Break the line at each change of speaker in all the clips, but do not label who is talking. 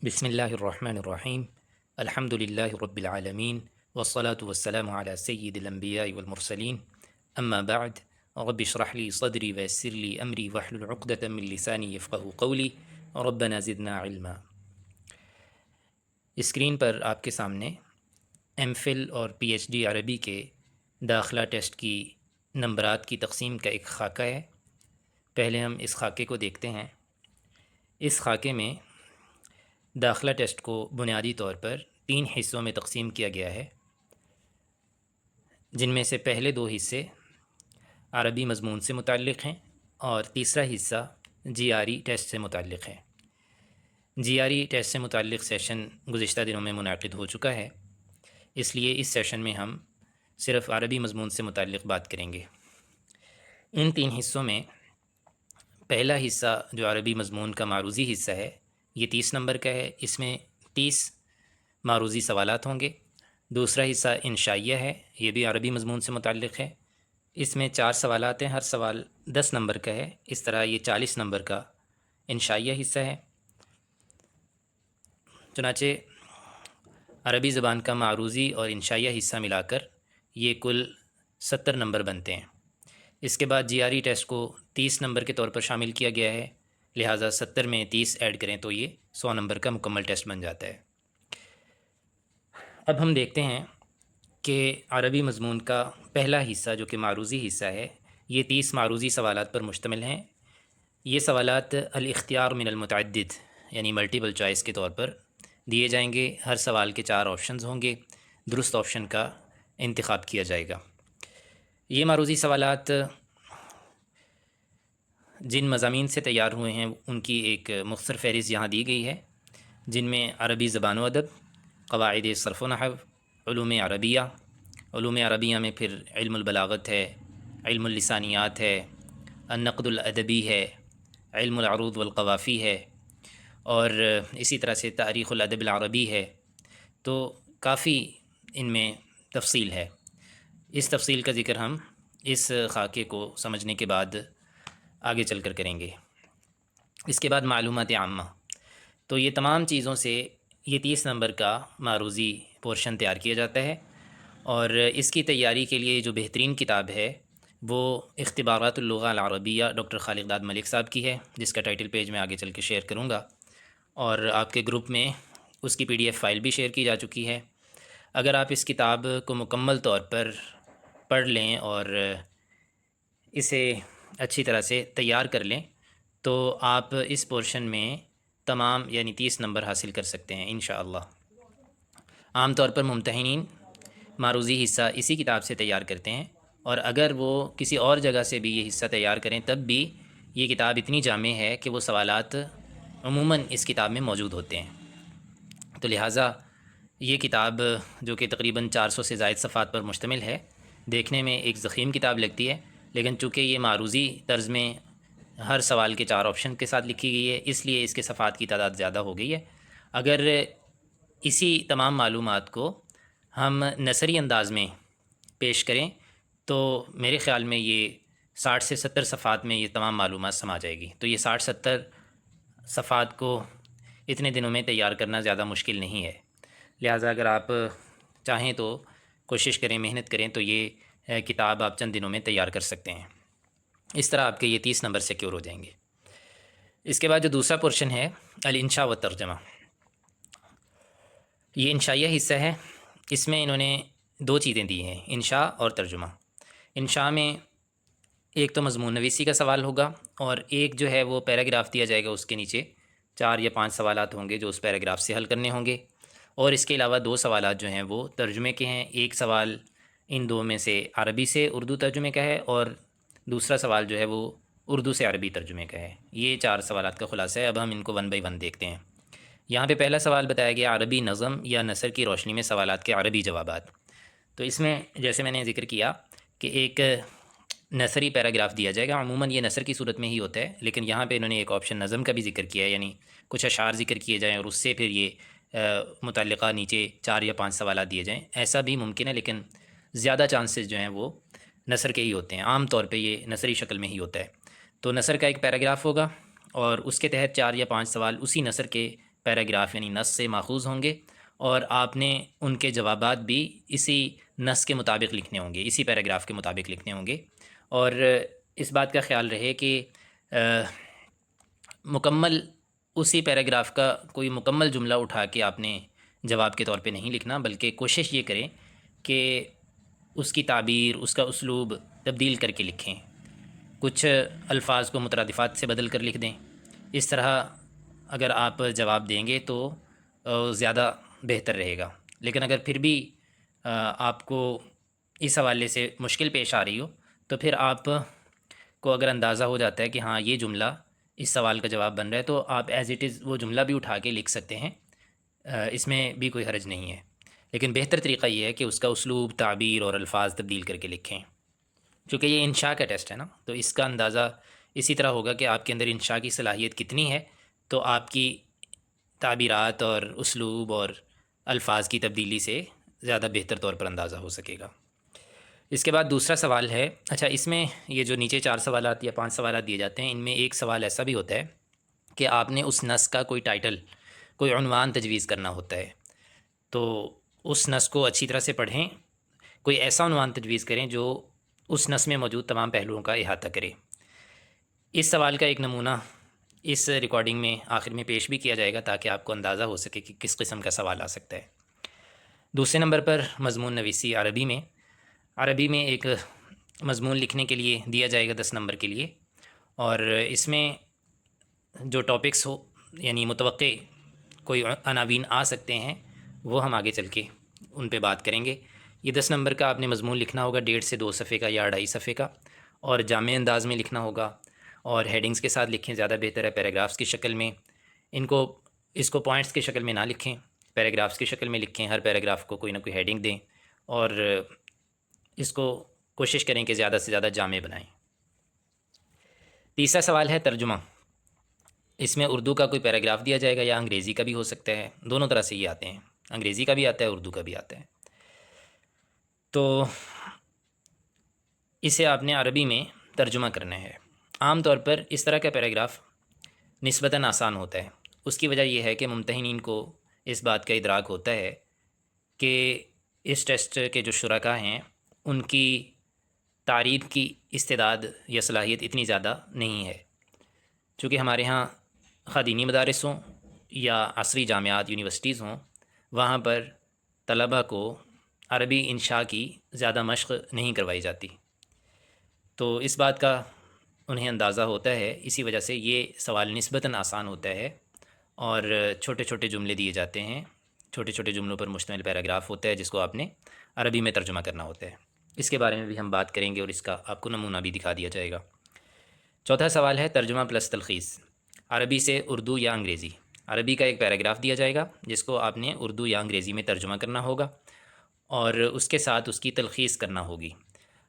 بسم اللہ الرحمن الرحیم الحمد للہ رب العالمین والصلاة والسلام علی سید الانبیاء والمرسلین اما بعد رب اشرح لی صدری ویسر لی امری واحلل عقدۃ من لسانی یفقهوا قولی ربنا زدنا علما۔ اسکرین پر آپ کے سامنے ایم فل اور پی ایچ ڈی عربی کے داخلہ ٹیسٹ کی نمبرات کی تقسیم کا ایک خاکہ ہے۔ پہلے ہم اس خاکے کو دیکھتے ہیں۔ اس خاکے میں داخلہ ٹیسٹ کو بنیادی طور پر 3 حصوں میں تقسیم کیا گیا ہے، جن میں سے پہلے 2 حصے عربی مضمون سے متعلق ہیں اور تیسرا حصہ جی آر ای ٹیسٹ سے متعلق ہے۔ جی آر ای ٹیسٹ سے متعلق سیشن گزشتہ دنوں میں منعقد ہو چکا ہے، اس لیے اس سیشن میں ہم صرف عربی مضمون سے متعلق بات کریں گے۔ ان 3 حصوں میں پہلا حصہ جو عربی مضمون کا معروضی حصہ ہے، یہ 30 نمبر کا ہے۔ اس میں 30 معروضی سوالات ہوں گے۔ دوسرا حصہ انشائیہ ہے، یہ بھی عربی مضمون سے متعلق ہے۔ اس میں 4 سوالات ہیں، ہر سوال 10 نمبر کا ہے۔ اس طرح یہ 40 نمبر کا انشائیہ حصہ ہے۔ چنانچہ عربی زبان کا معروضی اور انشائیہ حصہ ملا کر یہ کل 70 نمبر بنتے ہیں۔ اس کے بعد جی آر ای ٹیسٹ کو 30 نمبر کے طور پر شامل کیا گیا ہے، لہٰذا 70 میں 30 ایڈ کریں تو یہ 100 نمبر کا مکمل ٹیسٹ بن جاتا ہے۔ اب ہم دیکھتے ہیں کہ عربی مضمون کا پہلا حصہ جو کہ معروضی حصہ ہے، یہ 30 معروضی سوالات پر مشتمل ہیں۔ یہ سوالات الاختیار من المتعدد یعنی ملٹیپل چوائس کے طور پر دیے جائیں گے۔ ہر سوال کے 4 آپشنز ہوں گے، درست آپشن کا انتخاب کیا جائے گا۔ یہ معروضی سوالات جن مضامین سے تیار ہوئے ہیں ان کی ایک مختصر فہرست یہاں دی گئی ہے، جن میں عربی زبان و ادب، قواعد صرف و نحو، علوم عربیہ، علوم عربیہ میں پھر علم البلاغت ہے، علم اللسانیات ہے، النقد الادبی ہے، علم العروض والقوافی ہے، اور اسی طرح سے تاریخ الادب العربی ہے۔ تو کافی ان میں تفصیل ہے۔ اس تفصیل کا ذکر ہم اس خاکے کو سمجھنے کے بعد آگے چل کر کریں گے۔ اس کے بعد معلومات عامہ، تو یہ تمام چیزوں سے یہ 30 نمبر کا معروضی پورشن تیار کیا جاتا ہے، اور اس کی تیاری کے لیے جو بہترین کتاب ہے وہ اختبارات اللغہ العربیہ ڈاکٹر خالق داد ملک صاحب کی ہے، جس کا ٹائٹل پیج میں آگے چل کے شیئر کروں گا، اور آپ کے گروپ میں اس کی PDF فائل بھی شیئر کی جا چکی ہے۔ اگر آپ اس کتاب کو مکمل طور پر پڑھ لیں اور اسے اچھی طرح سے تیار کر لیں تو آپ اس پورشن میں تمام یعنی 30 نمبر حاصل کر سکتے ہیں انشاءاللہ۔ عام طور پر ممتحنین معروضی حصہ اسی کتاب سے تیار کرتے ہیں، اور اگر وہ کسی اور جگہ سے بھی یہ حصہ تیار کریں تب بھی یہ کتاب اتنی جامع ہے کہ وہ سوالات عموماً اس کتاب میں موجود ہوتے ہیں۔ تو لہٰذا یہ کتاب جو کہ تقریباً 400 سے زائد صفحات پر مشتمل ہے، دیکھنے میں ایک ضخیم کتاب لگتی ہے، لیکن چونکہ یہ معروضی طرز میں ہر سوال کے 4 آپشن کے ساتھ لکھی گئی ہے، اس لیے اس کے صفحات کی تعداد زیادہ ہو گئی ہے۔ اگر اسی تمام معلومات کو ہم نثری انداز میں پیش کریں تو میرے خیال میں یہ 60 سے 70 صفحات میں یہ تمام معلومات سما جائے گی۔ تو یہ 60-70 صفحات کو اتنے دنوں میں تیار کرنا زیادہ مشکل نہیں ہے، لہٰذا اگر آپ چاہیں تو کوشش کریں، محنت کریں تو یہ کتاب آپ چند دنوں میں تیار کر سکتے ہیں۔ اس طرح آپ کے یہ 30 نمبر سیکیور ہو جائیں گے۔ اس کے بعد جو دوسرا پورشن ہے الانشاء و ترجمہ، یہ انشائیہ حصہ ہے۔ اس میں انہوں نے 2 چیزیں دی ہیں، انشاء اور ترجمہ۔ انشاء میں ایک تو مضمون نویسی کا سوال ہوگا، اور ایک جو ہے وہ پیراگراف دیا جائے گا، اس کے نیچے 4 یا 5 سوالات ہوں گے جو اس پیراگراف سے حل کرنے ہوں گے، اور اس کے علاوہ 2 سوالات جو ہیں وہ ترجمے کے ہیں۔ ایک سوال ان 2 میں سے عربی سے اردو ترجمے کا ہے، اور دوسرا سوال جو ہے وہ اردو سے عربی ترجمے کا ہے۔ یہ 4 سوالات کا خلاصہ ہے۔ اب ہم ان کو 1 بائی 1 دیکھتے ہیں۔ یہاں پہ پہلا سوال بتایا گیا عربی نظم یا نثر کی روشنی میں سوالات کے عربی جوابات۔ تو اس میں جیسے میں نے ذکر کیا کہ ایک نثری پیراگراف دیا جائے گا، عموماً یہ نثر کی صورت میں ہی ہوتا ہے، لیکن یہاں پہ انہوں نے ایک آپشن نظم کا بھی ذکر کیا ہے، یعنی کچھ اشعار ذکر کیے جائیں اور اس سے پھر یہ متعلقہ نیچے 4 یا 5 سوالات دیے جائیں۔ ایسا بھی ممکن ہے، لیکن زیادہ چانسز جو ہیں وہ نثر کے ہی ہوتے ہیں، عام طور پہ یہ نثری شکل میں ہی ہوتا ہے۔ تو نثر کا ایک پیراگراف ہوگا، اور اس کے تحت 4 یا 5 سوال اسی نثر کے پیراگراف یعنی نص سے ماخوذ ہوں گے، اور آپ نے ان کے جوابات بھی اسی نص کے مطابق لکھنے ہوں گے، اسی پیراگراف کے مطابق لکھنے ہوں گے۔ اور اس بات کا خیال رہے کہ مکمل اسی پیراگراف کا کوئی مکمل جملہ اٹھا کے آپ نے جواب کے طور پہ نہیں لکھنا، بلکہ کوشش یہ کریں کہ اس کی تعبیر، اس کا اسلوب تبدیل کر کے لکھیں، کچھ الفاظ کو مترادفات سے بدل کر لکھ دیں۔ اس طرح اگر آپ جواب دیں گے تو زیادہ بہتر رہے گا۔ لیکن اگر پھر بھی آپ کو اس حوالے سے مشکل پیش آ رہی ہو تو پھر آپ کو اگر اندازہ ہو جاتا ہے کہ ہاں یہ جملہ اس سوال کا جواب بن رہا ہے، تو آپ ایز اٹ از وہ جملہ بھی اٹھا کے لکھ سکتے ہیں، اس میں بھی کوئی حرج نہیں ہے۔ لیکن بہتر طریقہ یہ ہے کہ اس کا اسلوب، تعبیر اور الفاظ تبدیل کر کے لکھیں، چونکہ یہ انشاء کا ٹیسٹ ہے نا، تو اس کا اندازہ اسی طرح ہوگا کہ آپ کے اندر انشاء کی صلاحیت کتنی ہے، تو آپ کی تعبیرات اور اسلوب اور الفاظ کی تبدیلی سے زیادہ بہتر طور پر اندازہ ہو سکے گا۔ اس کے بعد دوسرا سوال ہے، اچھا اس میں یہ جو نیچے 4 سوالات یا 5 سوالات دیے جاتے ہیں، ان میں ایک سوال ایسا بھی ہوتا ہے کہ آپ نے اس نص کا کوئی ٹائٹل، کوئی عنوان تجویز کرنا ہوتا ہے، تو اس نص کو اچھی طرح سے پڑھیں، کوئی ایسا عنوان تجویز کریں جو اس نص میں موجود تمام پہلوؤں کا احاطہ کرے۔ اس سوال کا ایک نمونہ اس ریکارڈنگ میں آخر میں پیش بھی کیا جائے گا تاکہ آپ کو اندازہ ہو سکے کہ کس قسم کا سوال آ سکتا ہے۔ دوسرے نمبر پر مضمون نویسی عربی میں ایک مضمون لکھنے کے لیے دیا جائے گا 10 نمبر کے لیے، اور اس میں جو ٹاپکس ہو یعنی متوقع کوئی عناوین آ سکتے ہیں وہ ہم آگے چل کے ان پہ بات کریں گے۔ یہ 10 نمبر کا آپ نے مضمون لکھنا ہوگا 1.5 سے 2 صفحے کا یا 2.5 صفحے کا، اور جامع انداز میں لکھنا ہوگا، اور ہیڈنگز کے ساتھ لکھیں، زیادہ بہتر ہے پیراگرافس کی شکل میں۔ اس کو پوائنٹس کی شکل میں نہ لکھیں، پیراگرافس کی شکل میں لکھیں، ہر پیراگراف کو کوئی نہ کوئی ہیڈنگ دیں، اور اس کو کوشش کریں کہ زیادہ سے زیادہ جامع بنائیں۔ تیسرا سوال ہے ترجمہ۔ اس میں اردو کا کوئی پیراگراف دیا جائے گا یا انگریزی کا بھی ہو سکتا ہے، دونوں طرح سے یہ آتے ہیں، انگریزی کا بھی آتا ہے، اردو کا بھی آتا ہے۔ تو اسے آپ نے عربی میں ترجمہ کرنا ہے۔ عام طور پر اس طرح کا پیراگراف نسبتاً آسان ہوتا ہے، اس کی وجہ یہ ہے کہ ممتحنین کو اس بات کا ادراک ہوتا ہے کہ اس ٹیسٹ کے جو شرکاء ہیں ان کی تعریف کی استعداد یا صلاحیت اتنی زیادہ نہیں ہے، چونکہ ہمارے ہاں خواہ دینی مدارس ہوں یا عصری جامعات یونیورسٹیز ہوں، وہاں پر طلبہ کو عربی انشاء کی زیادہ مشق نہیں کروائی جاتی، تو اس بات کا انہیں اندازہ ہوتا ہے، اسی وجہ سے یہ سوال نسبتاً آسان ہوتا ہے، اور چھوٹے چھوٹے جملے دیے جاتے ہیں، چھوٹے چھوٹے جملوں پر مشتمل پیراگراف ہوتا ہے جس کو آپ نے عربی میں ترجمہ کرنا ہوتا ہے۔ اس کے بارے میں بھی ہم بات کریں گے اور اس کا آپ کو نمونہ بھی دکھا دیا جائے گا۔ چوتھا سوال ہے ترجمہ پلس تلخیص، عربی سے اردو یا انگریزی۔ عربی کا ایک پیراگراف دیا جائے گا جس کو آپ نے اردو یا انگریزی میں ترجمہ کرنا ہوگا، اور اس کے ساتھ اس کی تلخیص کرنا ہوگی۔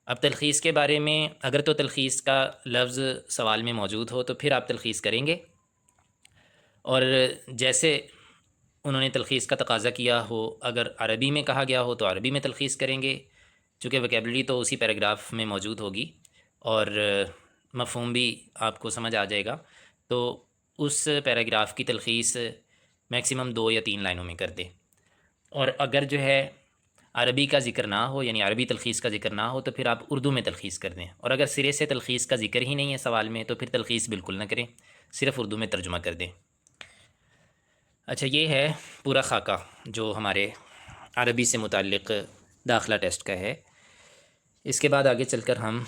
اب تلخیص کے بارے میں اگر تو تلخیص کا لفظ سوال میں موجود ہو تو پھر آپ تلخیص کریں گے، اور جیسے انہوں نے تلخیص کا تقاضا کیا ہو، اگر عربی میں کہا گیا ہو تو عربی میں تلخیص کریں گے، چونکہ ویکیبلری تو اسی پیراگراف میں موجود ہوگی اور مفہوم بھی آپ کو سمجھ آ جائے گا، تو اس پیراگراف کی تلخیص میکسیمم 2 یا 3 لائنوں میں کر دیں۔ اور اگر جو ہے عربی کا ذکر نہ ہو، یعنی عربی تلخیص کا ذکر نہ ہو، تو پھر آپ اردو میں تلخیص کر دیں، اور اگر سرے سے تلخیص کا ذکر ہی نہیں ہے سوال میں تو پھر تلخیص بالکل نہ کریں، صرف اردو میں ترجمہ کر دیں۔ اچھا، یہ ہے پورا خاکہ جو ہمارے عربی سے متعلق داخلہ ٹیسٹ کا ہے۔ اس کے بعد آگے چل کر ہم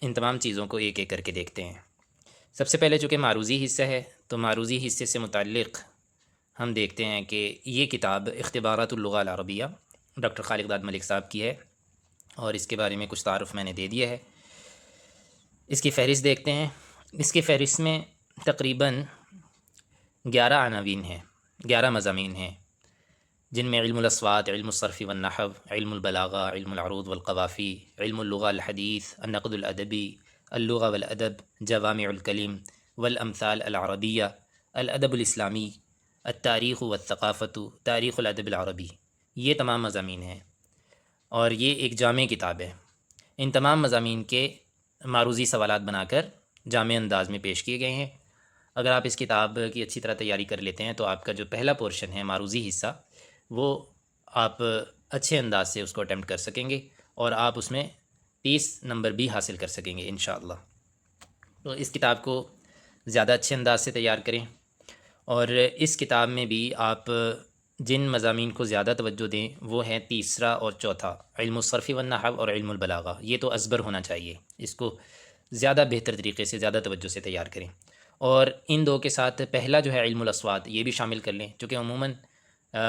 ان تمام چیزوں کو ایک ایک کر کے دیکھتے ہیں۔ سب سے پہلے چونکہ معروضی حصہ ہے تو معروضی حصے سے متعلق ہم دیکھتے ہیں کہ یہ کتاب اختبارات اللغة العربیہ ڈاکٹر خالق داد ملک صاحب کی ہے، اور اس کے بارے میں کچھ تعارف میں نے دے دیا ہے۔ اس کی فہرست دیکھتے ہیں۔ اس کی فہرست میں تقریباً 11 عناوین ہیں، 11 مضامین ہیں، جن میں علم الاصوات، علم الصرف والنحو، علم البلاغہ، علم العروض والقوافی، علم اللغة الحدیث، النقد الادبی، اللغة والادب، جوامع الکلم والامثال العربیہ، الادب الاسلامی، التاریخ والثقافت، تاریخ الادب العربی، یہ تمام مضامین ہیں، اور یہ ایک جامع کتاب ہے۔ ان تمام مضامین کے معروضی سوالات بنا کر جامع انداز میں پیش کیے گئے ہیں۔ اگر آپ اس کتاب کی اچھی طرح تیاری کر لیتے ہیں تو آپ کا جو پہلا پورشن ہے معروضی حصہ، وہ آپ اچھے انداز سے اس کو اٹیمپٹ کر سکیں گے اور آپ اس میں 30 نمبر بھی حاصل کر سکیں گے انشاءاللہ۔ تو اس کتاب کو زیادہ اچھے انداز سے تیار کریں، اور اس کتاب میں بھی آپ جن مضامین کو زیادہ توجہ دیں وہ ہیں تیسرا اور چوتھا، علم الصرف والنحو اور علم البلاغہ۔ یہ تو ازبر ہونا چاہیے، اس کو زیادہ بہتر طریقے سے زیادہ توجہ سے تیار کریں، اور ان دو کے ساتھ پہلا جو ہے علم الاصوات یہ بھی شامل کر لیں، چونکہ عموماً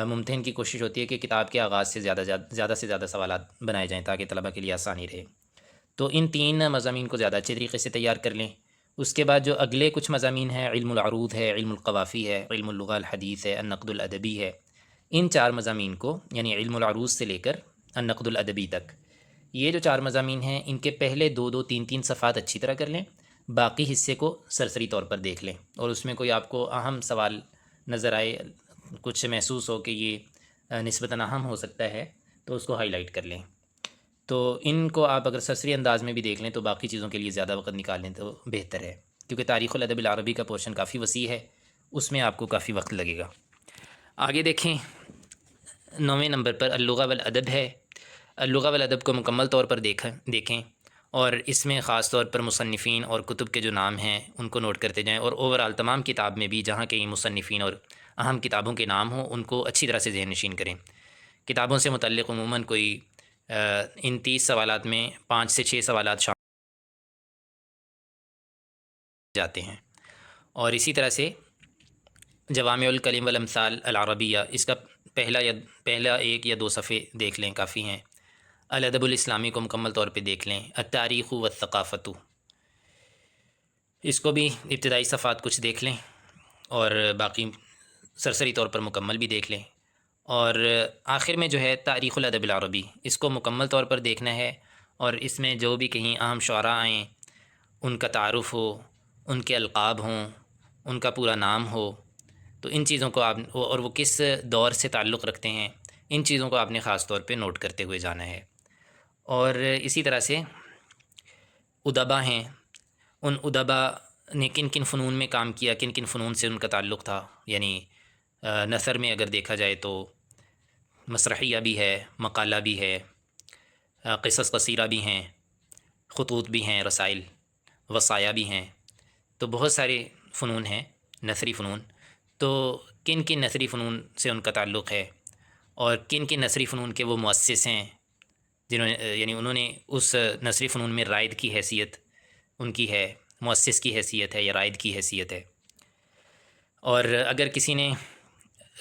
ممتحن کی کوشش ہوتی ہے کہ کتاب کے آغاز سے زیادہ سے زیادہ سوالات بنائے جائیں تاکہ طلبہ کے لیے آسانی رہے۔ تو ان تین مضامین کو زیادہ اچھے طریقے سے تیار کر لیں۔ اس کے بعد جو اگلے کچھ مضامین ہیں، علم العروض ہے، علم القوافی ہے، علم اللغہ الحدیث ہے، النقد الادبی ہے، ان چار مضامین کو یعنی علم العروض سے لے کر النقد الادبی تک، یہ جو چار مضامین ہیں ان کے پہلے دو دو تین تین صفحات اچھی طرح کر لیں، باقی حصے کو سرسری طور پر دیکھ لیں، اور اس میں کوئی آپ کو اہم سوال نظر آئے، کچھ محسوس ہو کہ یہ نسبتاً اہم ہو سکتا ہے، تو اس کو ہائی لائٹ کر لیں۔ تو ان کو آپ اگر سرسری انداز میں بھی دیکھ لیں تو باقی چیزوں کے لیے زیادہ وقت نکال لیں تو بہتر ہے، کیونکہ تاریخ الادب العربی کا پورشن کافی وسیع ہے، اس میں آپ کو کافی وقت لگے گا۔ آگے دیکھیں، 9ویں نمبر پر اللغہ والادب ہے۔ اللغہ والادب کو مکمل طور پر دیکھیں، اور اس میں خاص طور پر مصنفین اور کتب کے جو نام ہیں ان کو نوٹ کرتے جائیں، اور اوورآل تمام کتاب میں بھی جہاں کہیں مصنفین اور اہم کتابوں کے نام ہوں ان کو اچھی طرح سے ذہن نشین کریں۔ کتابوں سے متعلق عموماً کوئی ان 30 سوالات میں 5 سے 6 سوالات شامل جاتے ہیں، اور اسی طرح سے جوامع الکلم والامثال العربیہ، اس کا پہلا ایک یا دو صفحے دیکھ لیں، کافی ہیں۔ الادب الاسلامی کو مکمل طور پہ دیکھ لیں۔ التاریخ والثقافت، اس کو بھی ابتدائی صفحات کچھ دیکھ لیں اور باقی سرسری طور پر مکمل بھی دیکھ لیں، اور آخر میں جو ہے تاریخ الادب العربی، اس کو مکمل طور پر دیکھنا ہے، اور اس میں جو بھی کہیں اہم شعراء آئیں ان کا تعارف ہو، ان کے القاب ہوں، ان کا پورا نام ہو، تو ان چیزوں کو آپ، اور وہ کس دور سے تعلق رکھتے ہیں، ان چیزوں کو آپ نے خاص طور پہ نوٹ کرتے ہوئے جانا ہے۔ اور اسی طرح سے ادبا ہیں، ان ادبا نے کن کن فنون میں کام کیا، کن کن فنون سے ان کا تعلق تھا، یعنی نثر میں اگر دیکھا جائے تو مسرحیہ بھی ہے، مقالہ بھی ہے، قصص قصیرہ بھی ہیں، خطوط بھی ہیں، رسائل وصایا بھی ہیں، تو بہت سارے فنون ہیں نثری فنون۔ تو کن کن نثری فنون سے ان کا تعلق ہے، اور کن کن نثری فنون کے وہ مؤسس ہیں جنہوں نے، یعنی انہوں نے اس نثری فنون میں رائد کی حیثیت ان کی ہے، مؤسس کی حیثیت ہے یا رائد کی حیثیت ہے۔ اور اگر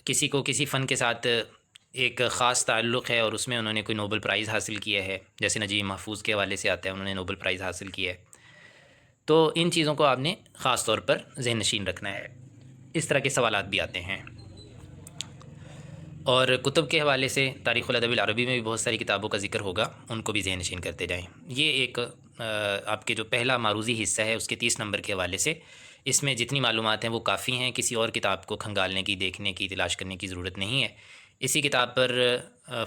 کسی کو کسی فن کے ساتھ ایک خاص تعلق ہے اور اس میں انہوں نے کوئی نوبل پرائز حاصل کیا ہے، جیسے نجیب محفوظ کے حوالے سے آتا ہے انہوں نے نوبل پرائز حاصل کیا ہے، تو ان چیزوں کو آپ نے خاص طور پر ذہن نشین رکھنا ہے۔ اس طرح کے سوالات بھی آتے ہیں۔ اور کتب کے حوالے سے تاریخ الادب العربی میں بھی بہت ساری کتابوں کا ذکر ہوگا، ان کو بھی ذہن نشین کرتے جائیں۔ یہ ایک آپ کے جو پہلا معروضی حصہ ہے اس کے 30 نمبر کے حوالے سے، اس میں جتنی معلومات ہیں وہ کافی ہیں، کسی اور کتاب کو کھنگالنے کی، دیکھنے کی، تلاش کرنے کی ضرورت نہیں ہے۔ اسی کتاب پر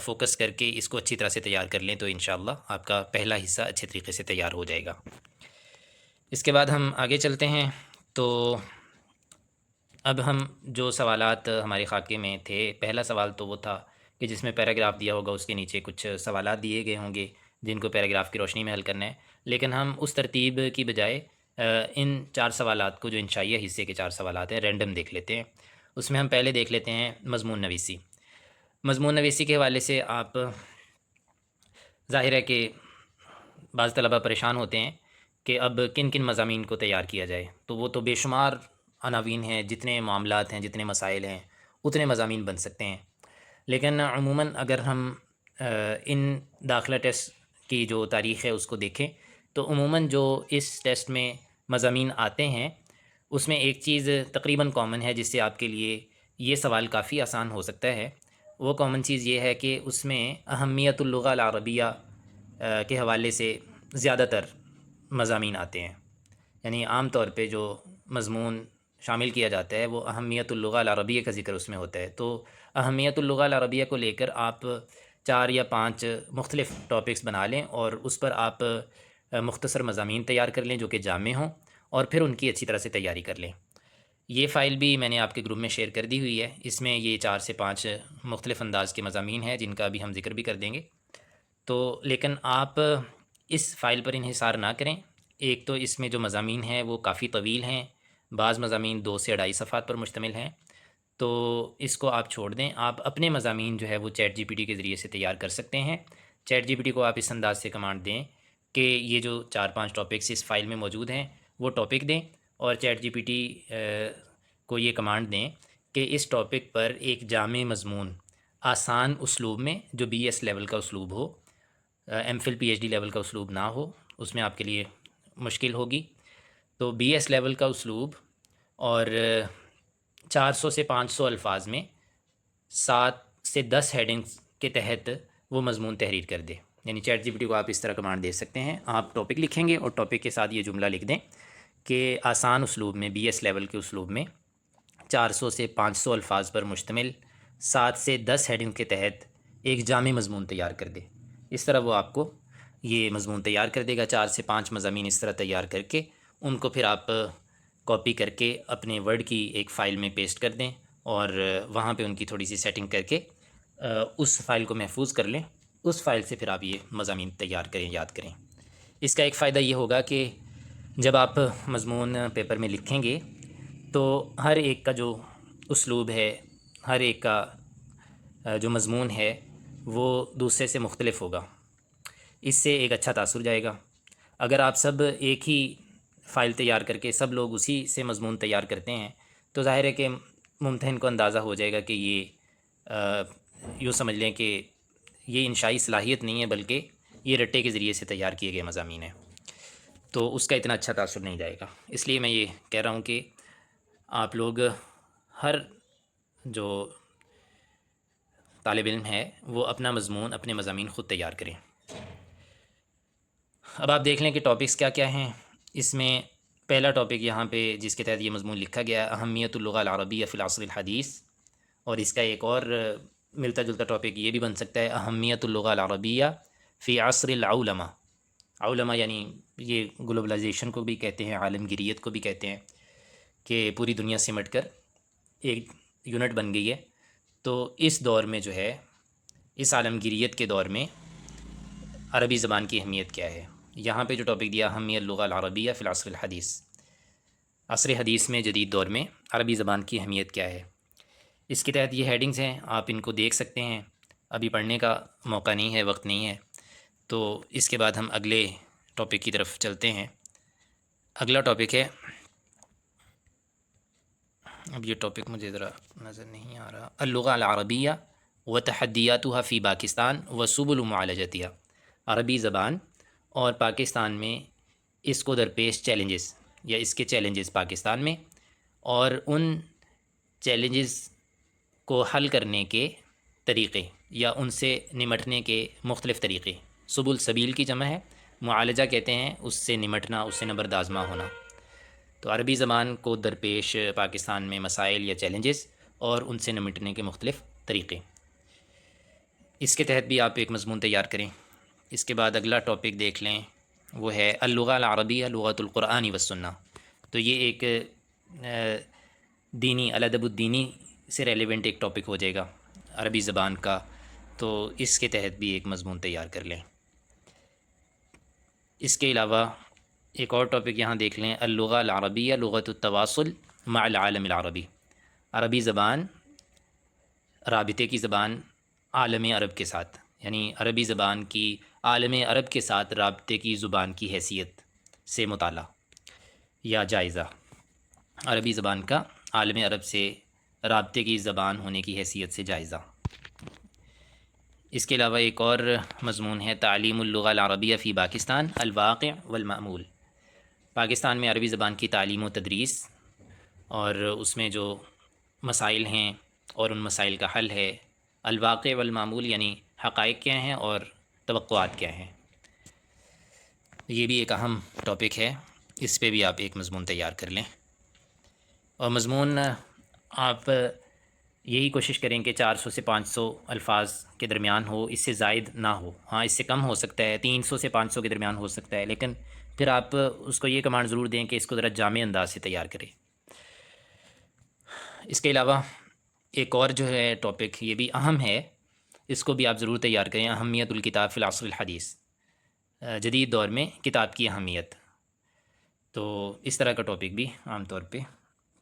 فوکس کر کے اس کو اچھی طرح سے تیار کر لیں تو انشاءاللہ آپ کا پہلا حصہ اچھے طریقے سے تیار ہو جائے گا۔ اس کے بعد ہم آگے چلتے ہیں، تو اب ہم جو سوالات ہمارے خاکے میں تھے، پہلا سوال تو وہ تھا کہ جس میں پیراگراف دیا ہوگا اس کے نیچے کچھ سوالات دیے گئے ہوں گے جن کو پیراگراف کی روشنی میں حل کرنا ہے، لیکن ہم اس ترتیب کی بجائے ان 4 سوالات کو، جو انشائیہ حصے کے 4 سوالات ہیں، رینڈم دیکھ لیتے ہیں۔ اس میں ہم پہلے دیکھ لیتے ہیں مضمون نویسی۔ مضمون نویسی کے حوالے سے آپ، ظاہر ہے کہ بعض طلبہ پریشان ہوتے ہیں کہ اب کن کن مضامین کو تیار کیا جائے، تو وہ تو بے شمار عناوین ہیں، جتنے معاملات ہیں، جتنے مسائل ہیں، اتنے مضامین بن سکتے ہیں، لیکن عموماً اگر ہم ان داخلہ ٹیسٹ کی جو تاریخ ہے اس کو دیکھیں تو عموماً جو اس ٹیسٹ میں مضامین آتے ہیں اس میں ایک چیز تقریباً کامن ہے جس سے آپ کے لیے یہ سوال کافی آسان ہو سکتا ہے۔ وہ کامن چیز یہ ہے کہ اس میں اہمیت اللغہ العربیہ کے حوالے سے زیادہ تر مضامین آتے ہیں، یعنی عام طور پہ جو مضمون شامل کیا جاتا ہے وہ اہمیت اللغہ العربیہ کا ذکر اس میں ہوتا ہے۔ تو اہمیت اللغہ العربیہ کو لے کر آپ 4 یا 5 مختلف ٹاپکس بنا لیں اور اس پر آپ مختصر مضامین تیار کر لیں جو کہ جامع ہوں، اور پھر ان کی اچھی طرح سے تیاری کر لیں۔ یہ فائل بھی میں نے آپ کے گروپ میں شیئر کر دی ہوئی ہے، اس میں یہ 4 سے 5 مختلف انداز کے مضامین ہیں جن کا ابھی ہم ذکر بھی کر دیں گے۔ تو لیکن آپ اس فائل پر انحصار نہ کریں۔ ایک تو اس میں جو مضامین ہیں وہ کافی طویل ہیں، بعض مضامین 2 سے 2.5 صفحات پر مشتمل ہیں، تو اس کو آپ چھوڑ دیں۔ آپ اپنے مضامین جو ہے وہ چیٹ جی پی ٹی کے ذریعے سے تیار کر سکتے ہیں۔ چیٹ جی پی ٹی کو آپ اس انداز سے کمانڈ دیں کہ یہ جو 4-5 ٹاپکس اس فائل میں موجود ہیں وہ ٹاپک دیں، اور چیٹ جی پی ٹی کو یہ کمانڈ دیں کہ اس ٹاپک پر ایک جامع مضمون آسان اسلوب میں، جو بی ایس لیول کا اسلوب ہو، M Phil P H D level کا اسلوب نہ ہو، اس میں آپ کے لیے مشکل ہوگی، تو بی ایس لیول کا اسلوب، اور 400 سے 500 الفاظ میں 7 سے 10 ہیڈنگز کے تحت وہ مضمون تحریر کر دے۔ یعنی چیٹ جی پی ٹی کو آپ اس طرح کمانڈ دے سکتے ہیں، آپ ٹاپک لکھیں گے اور ٹاپک کے ساتھ یہ جملہ لکھ دیں کہ آسان اسلوب میں، بی ایس لیول کے اسلوب میں 400 سے 500 الفاظ پر مشتمل 7 سے 10 ہیڈنگ کے تحت ایک جامع مضمون تیار کر دے۔ اس طرح وہ آپ کو یہ مضمون تیار کر دے گا، 4 سے 5 مضامین اس طرح تیار کر کے ان کو پھر آپ کاپی کر کے اپنے ورڈ کی ایک فائل میں پیسٹ کر دیں، اور وہاں پہ ان کی تھوڑی سی سیٹنگ کر کے اس فائل کو محفوظ کر لیں۔ اس فائل سے پھر آپ یہ مضامین تیار کریں، یاد کریں۔ اس کا ایک فائدہ یہ ہوگا کہ جب آپ مضمون پیپر میں لکھیں گے تو ہر ایک کا جو اسلوب ہے، ہر ایک کا جو مضمون ہے وہ دوسرے سے مختلف ہوگا، اس سے ایک اچھا تاثر جائے گا۔ اگر آپ سب ایک ہی فائل تیار کر کے سب لوگ اسی سے مضمون تیار کرتے ہیں تو ظاہر ہے کہ ممتحن کو اندازہ ہو جائے گا کہ یہ یوں سمجھ لیں کہ یہ انشائی صلاحیت نہیں ہے، بلکہ یہ رٹے کے ذریعے سے تیار کیے گئے مضامین ہیں، تو اس کا اتنا اچھا تاثر نہیں جائے گا۔ اس لیے میں یہ کہہ رہا ہوں کہ آپ لوگ، ہر جو طالب علم ہے وہ اپنا مضمون، اپنے مضامین خود تیار کریں۔ اب آپ دیکھ لیں کہ ٹاپکس کیا کیا ہیں۔ اس میں پہلا ٹاپک یہاں پہ جس کے تحت یہ مضمون لکھا گیا ہے، اہمیت اللغہ العربیہ فی العصر الحدیث، اور اس کا ایک اور ملتا جلتا ٹاپک یہ بھی بن سکتا ہے، اہمیت اللغہ العربیہ فی عصر العلماء۔ علماء یعنی یہ گلوبلائزیشن کو بھی کہتے ہیں، عالمگیریت کو بھی کہتے ہیں، کہ پوری دنیا سمٹ کر ایک یونٹ بن گئی ہے، تو اس دور میں جو ہے، اس عالمگیریت کے دور میں عربی زبان کی اہمیت کیا ہے۔ یہاں پہ جو ٹاپک دیا، اہمیت اللغہ العربیہ فی العصر الحدیث، عصر حدیث میں، جدید دور میں عربی زبان کی اہمیت کیا ہے۔ اس کے تحت یہ ہیڈنگز ہیں، آپ ان کو دیکھ سکتے ہیں۔ ابھی پڑھنے کا موقع نہیں ہے، وقت نہیں ہے، تو اس کے بعد ہم اگلے ٹاپک کی طرف چلتے ہیں۔ اگلا ٹاپک ہے، اب یہ ٹاپک مجھے ذرا نظر نہیں آ رہا، اللغہ العربیہ و تحدیاتها فی پاکستان و سبل معالجتها، عربی زبان اور پاکستان میں اس کو درپیش چیلنجز، یا اس کے چیلنجز پاکستان میں، اور ان چیلنجز کو حل کرنے کے طریقے یا ان سے نمٹنے کے مختلف طریقے۔ سبل سبیل کی جمع ہے، معالجہ کہتے ہیں اس سے نمٹنا، اس سے نبردآزما ہونا۔ تو عربی زبان کو درپیش پاکستان میں مسائل یا چیلنجز اور ان سے نمٹنے کے مختلف طریقے، اس کے تحت بھی آپ ایک مضمون تیار کریں۔ اس کے بعد اگلا ٹاپک دیکھ لیں، وہ ہے اللغہ العربیہ لغۃ القرآن والسنہ۔ تو یہ ایک دینی، الادب الدینی سے ریلیونٹ ایک ٹاپک ہو جائے گا عربی زبان کا، تو اس کے تحت بھی ایک مضمون تیار کر لیں۔ اس کے علاوہ ایک اور ٹاپک یہاں دیکھ لیں، اللغہ العربیہ لغۃ التواصل مع العالم العربی، عربی زبان رابطے کی زبان عالم عرب کے ساتھ، یعنی عربی زبان کی عالم عرب کے ساتھ رابطے کی زبان کی حیثیت سے مطالعہ یا جائزہ، عربی زبان کا عالم عرب سے رابطے کی زبان ہونے کی حیثیت سے جائزہ۔ اس کے علاوہ ایک اور مضمون ہے، تعلیم اللغہ العربیہ فی پاکستان الواقع والمعمول، پاکستان میں عربی زبان کی تعلیم و تدریس اور اس میں جو مسائل ہیں اور ان مسائل کا حل ہے، الواقع والمعمول یعنی حقائق کیا ہیں اور توقعات کیا ہیں۔ یہ بھی ایک اہم ٹاپک ہے، اس پہ بھی آپ ایک مضمون تیار کر لیں، اور مضمون آپ یہی کوشش کریں کہ 400 سے 500 الفاظ کے درمیان ہو، اس سے زائد نہ ہو۔ ہاں اس سے کم ہو سکتا ہے، 300 سے 500 کے درمیان ہو سکتا ہے، لیکن پھر آپ اس کو یہ کمانڈ ضرور دیں کہ اس کو ذرا جامع انداز سے تیار کریں۔ اس کے علاوہ ایک اور جو ہے ٹاپک، یہ بھی اہم ہے، اس کو بھی آپ ضرور تیار کریں، اہمیت الکتاب فی العصر الحدیث، جدید دور میں کتاب کی اہمیت۔ تو اس طرح کا ٹاپک بھی عام طور پہ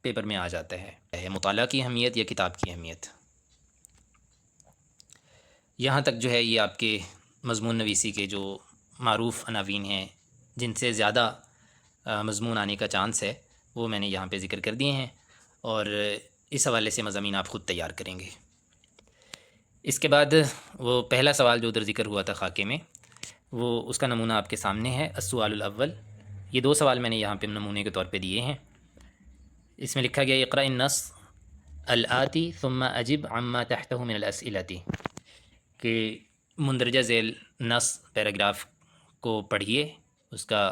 پیپر میں آ جاتا ہے، مطالعہ کی اہمیت یا کتاب کی اہمیت۔ یہاں تک جو ہے یہ آپ کے مضمون نویسی کے جو معروف عناوین ہیں، جن سے زیادہ مضمون آنے کا چانس ہے، وہ میں نے یہاں پہ ذکر کر دیے ہیں، اور اس حوالے سے مضامین آپ خود تیار کریں گے۔ اس کے بعد وہ پہلا سوال جو ادھر ذکر ہوا تھا خاکے میں، وہ اس کا نمونہ آپ کے سامنے ہے، السؤال الاول۔ یہ 2 سوال میں نے یہاں پہ نمونے کے طور پہ دیے ہیں۔ اس میں لکھا گیا اقرأ النص الآتی ثم اجب عما تحتہ من الاسئلۃ، کہ مندرجہ ذیل نص پیراگراف کو پڑھیے، اس کا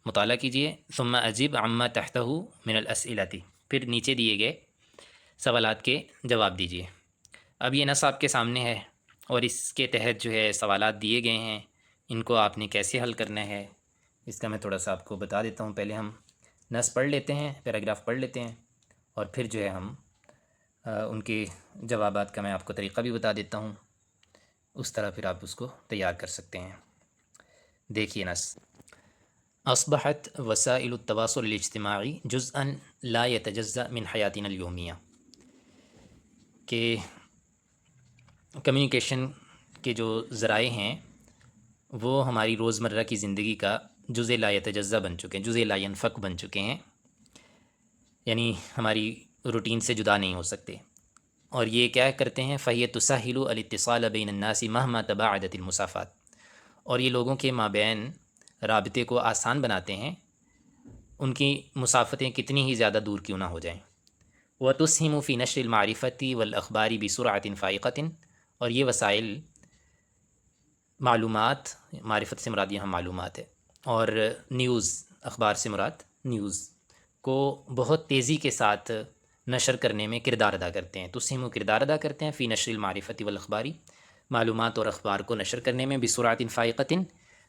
مطالعہ کیجیے، ثم اجب عما تحتہ من الاسئلۃ، پھر نیچے دیے گئے سوالات کے جواب دیجیے۔ اب یہ نص آپ کے سامنے ہے، اور اس کے تحت جو ہے سوالات دیے گئے ہیں، ان کو آپ نے کیسے حل کرنا ہے، اس کا میں تھوڑا سا آپ کو بتا دیتا ہوں۔ پہلے ہم نص پڑھ لیتے ہیں، پیراگراف پڑھ لیتے ہیں، اور پھر جو ہے ہم ان کے جوابات کا میں آپ کو طریقہ بھی بتا دیتا ہوں، اس طرح پھر آپ اس کو تیار کر سکتے ہیں۔ دیکھیے نص: اصبحت وسائل التواصل الاجتماعی جزءا لا يتجزأ من حیاتنا الیومیہ، کہ کمیونیکیشن کے جو ذرائع ہیں وہ ہماری روزمرہ کی زندگی کا جزء لا يتجزأ بن چکے ہیں، جزء لا ينفك بن چکے ہیں، یعنی ہماری روٹین سے جدا نہیں ہو سکتے۔ اور یہ کیا کرتے ہیں؟ فَهِيَ تُسَهِّلُ الاتصال بین الناس مهما تباعدت المسافات، اور یہ لوگوں کے مابین رابطے کو آسان بناتے ہیں، ان کی مسافتیں کتنی ہی زیادہ دور کیوں نہ ہو جائیں۔ وَتُسْهِمُ فِي نَشْرِ الْمَعْرِفَةِ وَالْأَخْبَارِ بِسُرْعَةٍ فَائِقَةٍ، اور یہ وسائل معلومات، معرفت سے مراد یہاں معلومات ہے، اور نیوز، اخبار سے مراد نیوز کو بہت تیزی کے ساتھ نشر کرنے میں کردار ادا کرتے ہیں۔ تسہم کردار ادا کرتے ہیں فی نشر المعرفت والاخباری، معلومات اور اخبار کو نشر کرنے میں، بسرعۃ فائقۃ،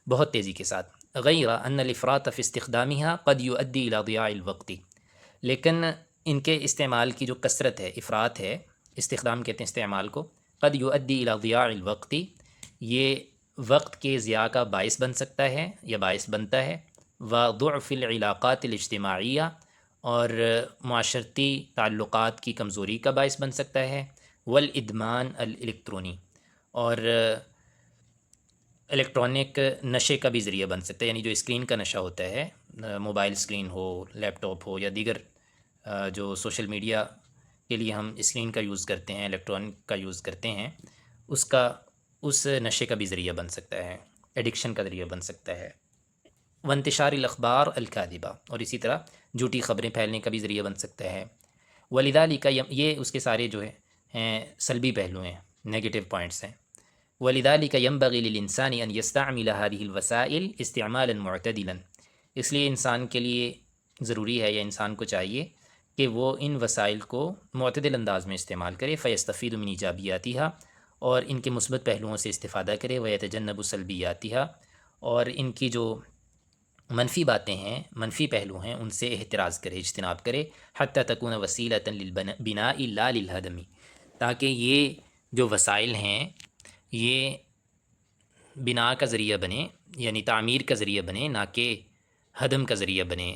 بہت تیزی کے ساتھ۔ غیر ان الافراط فی استخدامها قد یؤدی الی ضیاع الوقت، لیکن ان کے استعمال کی جو کثرت ہے، افراط ہے، استخدام کہتے ہیں استعمال کو، قد یؤدی الی ضیاع الوقت، یہ وقت کے ضیاع کا باعث بن سکتا ہے یا باعث بنتا ہے، وضعف العلاقات الاجتماعیہ، اور معاشرتی تعلقات کی کمزوری کا باعث بن سکتا ہے، والادمان الیکٹرونی، اور الیکٹرانک نشے کا بھی ذریعہ بن سکتا ہے، یعنی جو اسکرین کا نشہ ہوتا ہے، موبائل اسکرین ہو، لیپ ٹاپ ہو، یا دیگر جو سوشل میڈیا کے لیے ہم اسکرین کا یوز کرتے ہیں، الیکٹرانک کا یوز کرتے ہیں، اس نشے کا بھی ذریعہ بن سکتا ہے، ایڈکشن کا ذریعہ بن سکتا ہے۔ وانتشار الاخبار الکاذبہ، اور اسی طرح جھوٹی خبریں پھیلنے کا بھی ذریعہ بن سکتا ہے۔ ولذالک، یہ اس کے سارے جو ہیں سلبی پہلو ہیں، نیگیٹو پوائنٹس ہیں۔ ولذالک ینبغی للانسان ان یستعمل هذه الوسائل استعمالا معتدلا، اس لیے انسان کے لیے ضروری ہے، یا انسان کو چاہیے کہ وہ ان وسائل کو معتدل انداز میں استعمال کرے، فیستفید من ایجابیاتها، اور ان کے مثبت پہلوؤں سے استفادہ کرے، ویتجنب سلبیاتها، اور ان کی جو منفی باتیں ہیں، منفی پہلو ہیں، ان سے احتراز کرے، اجتناب کرے، حتی تکون وسیلۃ للبناء لا للہدم، تاکہ یہ جو وسائل ہیں یہ بنا کا ذریعہ بنے، یعنی تعمیر کا ذریعہ بنے، نہ کہ ہدم کا ذریعہ بنے،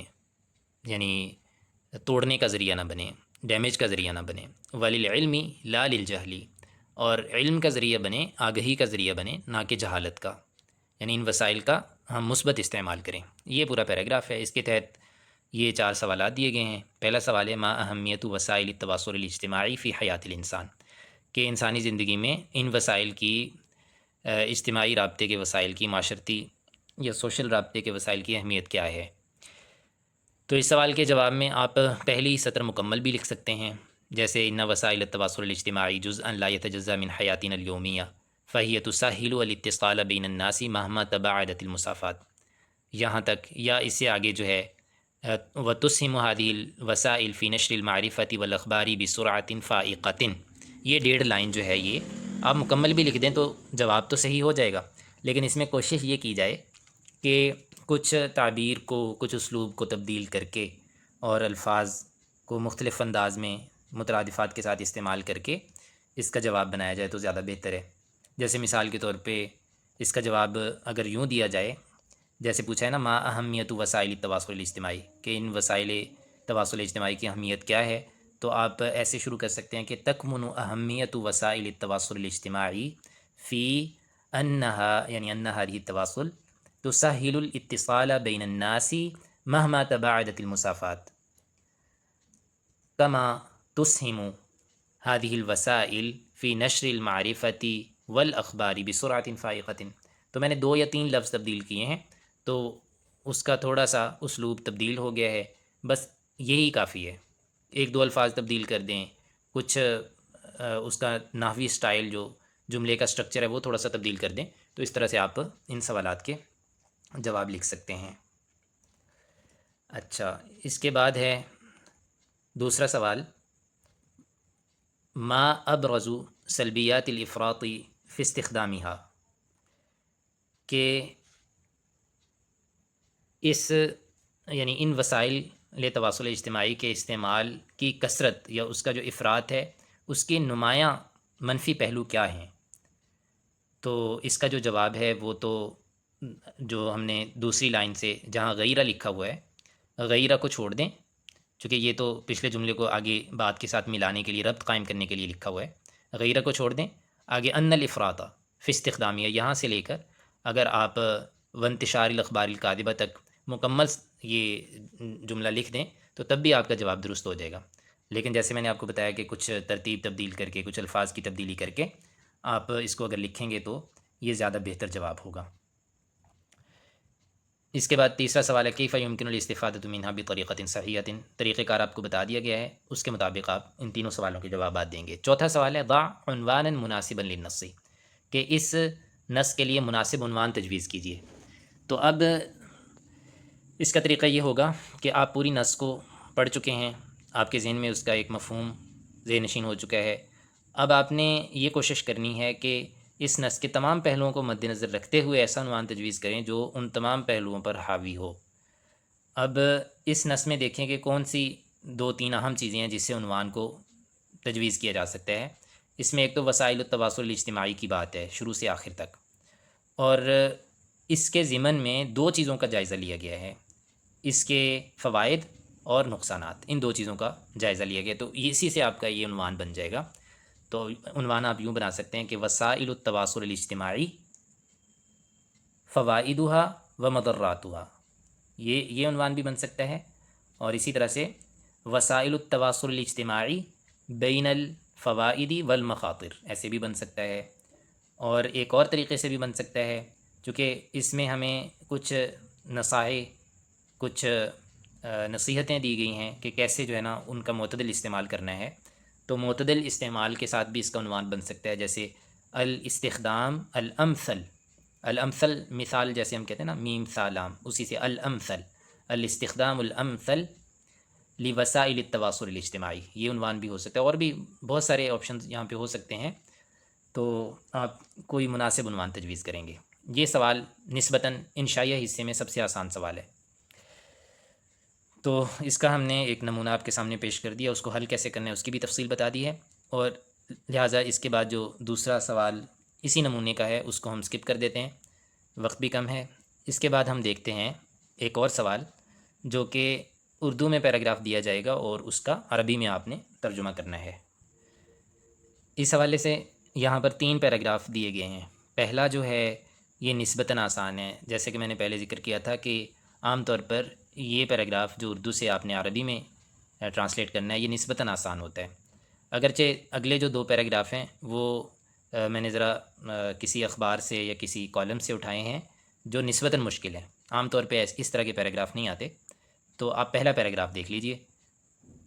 یعنی توڑنے کا ذریعہ نہ بنے، ڈیمیج کا ذریعہ نہ بنے۔ وللعلم لا للجہل، اور علم کا ذریعہ بنے، آگہی کا ذریعہ بنے، نہ کہ جہالت کا، یعنی ان وسائل کا ہم مثبت استعمال کریں۔ یہ پورا پیراگراف ہے، اس کے تحت یہ 4 سوالات دیے گئے ہیں۔ پہلا سوال ہے ما اہمیت وسائل التواصل الاجتماعی فی حیات الانسان، کہ انسانی زندگی میں ان وسائل کی، اجتماعی رابطے کے وسائل کی، معاشرتی یا سوشل رابطے کے وسائل کی اہمیت کیا ہے۔ تو اس سوال کے جواب میں آپ پہلی سطر مکمل بھی لکھ سکتے ہیں، جیسے ان وسائل التواصل الاجتماعی جزءا لا يتجزأ من حیاتنا الیومیہ فهي تسهل الاتصال بین الناس مهما تباعدت المسافات، یہاں تک، یا اس سے آگے جو ہے وتسهم هذه الوسائل فی نشر المعرفۃ والاخبار بسرعۃ فائقۃ، یہ 1.5 لائن جو ہے یہ آپ مکمل بھی لکھ دیں تو جواب تو صحیح ہو جائے گا، لیکن اس میں کوشش یہ کی جائے کہ کچھ تعبیر کو، کچھ اسلوب کو تبدیل کر کے، اور الفاظ کو مختلف انداز میں مترادفات کے ساتھ استعمال کر کے اس کا جواب بنایا جائے تو زیادہ بہتر ہے۔ جیسے مثال کے طور پہ اس کا جواب اگر یوں دیا جائے، جیسے پوچھا ہے نا، ما اہمیت وسائل التواصل الاجتماعی، کہ ان وسائل تواصل اجتماعی کی اہمیت کیا ہے، تو آپ ایسے شروع کر سکتے ہیں کہ تکمن اہمیت وسائل التواصل الاجتماعی فی انہا، یعنی انہا هذه التواصل تسهل الاتصال بین الناس مهما تباعدت المسافات كما تسهم هذه الوسائل في نشر المعرفة والاخبار بسرعة فائقة۔ تو میں نے 2 یا 3 لفظ تبدیل کیے ہیں، تو اس کا تھوڑا سا اسلوب تبدیل ہو گیا ہے، بس یہی کافی ہے۔ 1-2 الفاظ تبدیل کر دیں، کچھ اس کا نحوی سٹائل جو جملے کا سٹرکچر ہے وہ تھوڑا سا تبدیل کر دیں، تو اس طرح سے آپ ان سوالات کے جواب لکھ سکتے ہیں۔ اچھا، اس کے بعد ہے دوسرا سوال، ما ابرز سلبیات الافراط فی استخدامها، کہ اس یعنی ان وسائل تواصل اجتماعی کے استعمال کی کثرت یا اس کا جو افراط ہے، اس کے نمایاں منفی پہلو کیا ہیں؟ تو اس کا جو جواب ہے وہ تو جو ہم نے دوسری لائن سے جہاں غیرہ لکھا ہوا ہے، غیرہ کو چھوڑ دیں، چونکہ یہ تو پچھلے جملے کو آگے بات کے ساتھ ملانے کے لیے، ربط قائم کرنے کے لیے لکھا ہوا ہے، غیرہ کو چھوڑ دیں، آگے ان الافراط فی استخدامیہ یہاں سے لے کر اگر آپ وانتشار الاخبار الکاذبہ تک مکمل یہ جملہ لکھ دیں تو تب بھی آپ کا جواب درست ہو جائے گا۔ لیکن جیسے میں نے آپ کو بتایا کہ کچھ ترتیب تبدیل کر کے، کچھ الفاظ کی تبدیلی کر کے آپ اس کو اگر لکھیں گے تو یہ زیادہ بہتر جواب ہوگا۔ اس کے بعد تیسرا سوال ہے، کیف یمکن الاستفادۃ منها بطریقۃ صحیحۃ، طریقہ کار آپ کو بتا دیا گیا ہے، اس کے مطابق آپ ان تینوں سوالوں کے جوابات دیں گے۔ چوتھا سوال ہے، ضع عنوانا مناسبا للنص، کہ اس نص کے لیے مناسب عنوان تجویز کیجیے۔ تو اب اس کا طریقہ یہ ہوگا کہ آپ پوری نص کو پڑھ چکے ہیں، آپ کے ذہن میں اس کا ایک مفہوم ذہن نشین ہو چکا ہے، اب آپ نے یہ کوشش کرنی ہے کہ اس نص کے تمام پہلوؤں کو مد نظر رکھتے ہوئے ایسا عنوان تجویز کریں جو ان تمام پہلوؤں پر حاوی ہو۔ اب اس نص میں دیکھیں کہ کون سی 2-3 اہم چیزیں ہیں جس سے عنوان کو تجویز کیا جا سکتا ہے۔ اس میں ایک تو وسائل التواصل الاجتماعی کی بات ہے شروع سے آخر تک، اور اس کے ضمن میں 2 چیزوں کا جائزہ لیا گیا ہے، اس کے فوائد اور نقصانات، ان 2 چیزوں کا جائزہ لیا گیا، تو اسی سے آپ کا یہ عنوان بن جائے گا۔ تو عنوان آپ یوں بنا سکتے ہیں کہ وسائل التواصل الاجتماعی فوائدها و مضراتها، یہ عنوان بھی بن سکتا ہے، اور اسی طرح سے وسائل التواصل الاجتماعی بین الفوائد والمخاطر، ایسے بھی بن سکتا ہے۔ اور ایک اور طریقے سے بھی بن سکتا ہے، چونکہ اس میں ہمیں کچھ نصائح، کچھ نصیحتیں دی گئی ہیں کہ کیسے جو ہے نا ان کا معتدل استعمال کرنا ہے، تو معتدل استعمال کے ساتھ بھی اس کا عنوان بن سکتا ہے، جیسے الاستخدام الامثل، الامثل مثال جیسے ہم کہتے ہیں نا میم سالام، اسی سے الامثل، الاستخدام الامثل لوسائل التواصل الاجتماعی، یہ عنوان بھی ہو سکتا ہے، اور بھی بہت سارے آپشنز یہاں پہ ہو سکتے ہیں، تو آپ کوئی مناسب عنوان تجویز کریں گے۔ یہ سوال نسبتاً انشائیہ حصے میں سب سے آسان سوال ہے، تو اس کا ہم نے ایک نمونہ آپ کے سامنے پیش کر دیا، اس کو حل کیسے کرنا ہے اس کی بھی تفصیل بتا دی ہے، اور لہٰذا اس کے بعد جو دوسرا سوال اسی نمونے کا ہے اس کو ہم سکپ کر دیتے ہیں، وقت بھی کم ہے۔ اس کے بعد ہم دیکھتے ہیں ایک اور سوال جو کہ اردو میں پیراگراف دیا جائے گا اور اس کا عربی میں آپ نے ترجمہ کرنا ہے۔ اس حوالے سے یہاں پر 3 پیراگراف دیے گئے ہیں۔ پہلا جو ہے یہ نسبتاً آسان ہے، جیسے کہ میں نے پہلے ذکر کیا تھا کہ عام طور پر یہ پیراگراف جو اردو سے آپ نے عربی میں ٹرانسلیٹ کرنا ہے یہ نسبتاً آسان ہوتا ہے، اگرچہ اگلے جو 2 پیراگراف ہیں وہ میں نے ذرا کسی اخبار سے یا کسی کالم سے اٹھائے ہیں جو نسبتاً مشکل ہے، عام طور پہ اس طرح کے پیراگراف نہیں آتے، تو آپ پہلا پیراگراف دیکھ لیجئے،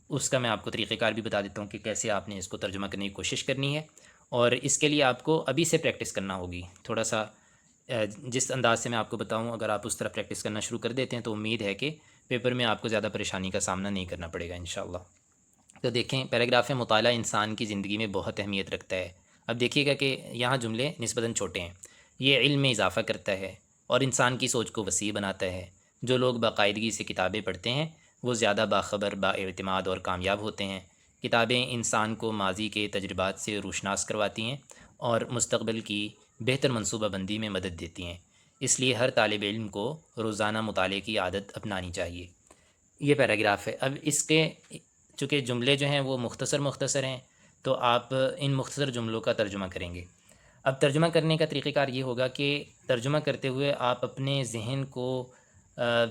اس کا میں آپ کو طریقہ کار بھی بتا دیتا ہوں کہ کیسے آپ نے اس کو ترجمہ کرنے کی کوشش کرنی ہے، اور اس کے لیے آپ کو ابھی سے پریکٹس کرنا ہوگی تھوڑا سا، جس انداز سے میں آپ کو بتاؤں اگر آپ اس طرح پریکٹس کرنا شروع کر دیتے ہیں تو امید ہے کہ پیپر میں آپ کو زیادہ پریشانی کا سامنا نہیں کرنا پڑے گا انشاءاللہ۔ تو دیکھیں پیراگراف مطالعہ انسان کی زندگی میں بہت اہمیت رکھتا ہے۔ اب دیکھیے گا کہ یہاں جملے نسبتاً چھوٹے ہیں، یہ علم میں اضافہ کرتا ہے اور انسان کی سوچ کو وسیع بناتا ہے۔ جو لوگ باقاعدگی سے کتابیں پڑھتے ہیں وہ زیادہ باخبر، با اعتماد اور کامیاب ہوتے ہیں، کتابیں انسان کو ماضی کے تجربات سے روشناس کرواتی ہیں اور مستقبل کی بہتر منصوبہ بندی میں مدد دیتی ہیں، اس لیے ہر طالب علم کو روزانہ مطالعے کی عادت اپنانی چاہیے۔ یہ پیراگراف ہے۔ اب اس کے چونکہ جملے جو ہیں وہ مختصر ہیں، تو آپ ان مختصر جملوں کا ترجمہ کریں گے۔ اب ترجمہ کرنے کا طریقہ کار یہ ہوگا کہ ترجمہ کرتے ہوئے آپ اپنے ذہن کو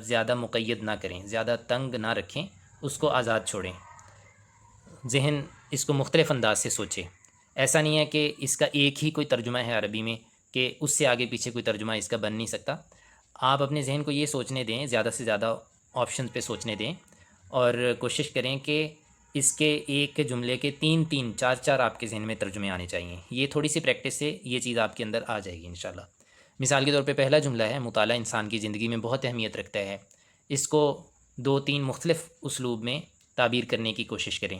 زیادہ مقید نہ کریں، زیادہ تنگ نہ رکھیں، اس کو آزاد چھوڑیں، ذہن اس کو مختلف انداز سے سوچے۔ ایسا نہیں ہے کہ اس کا ایک ہی کوئی ترجمہ ہے عربی میں کہ اس سے آگے پیچھے کوئی ترجمہ اس کا بن نہیں سکتا۔ آپ اپنے ذہن کو یہ سوچنے دیں، زیادہ سے زیادہ آپشن پہ سوچنے دیں، اور کوشش کریں کہ اس کے ایک جملے کے 3 4 آپ کے ذہن میں ترجمے آنے چاہیے۔ یہ تھوڑی سی پریکٹس سے یہ چیز آپ کے اندر آ جائے گی انشاءاللہ۔ مثال کے طور پہ پہلا جملہ ہے، مطالعہ انسان کی زندگی میں بہت اہمیت رکھتا ہے۔ اس کو 2 3 مختلف اسلوب میں تعبیر کرنے کی کوشش کریں،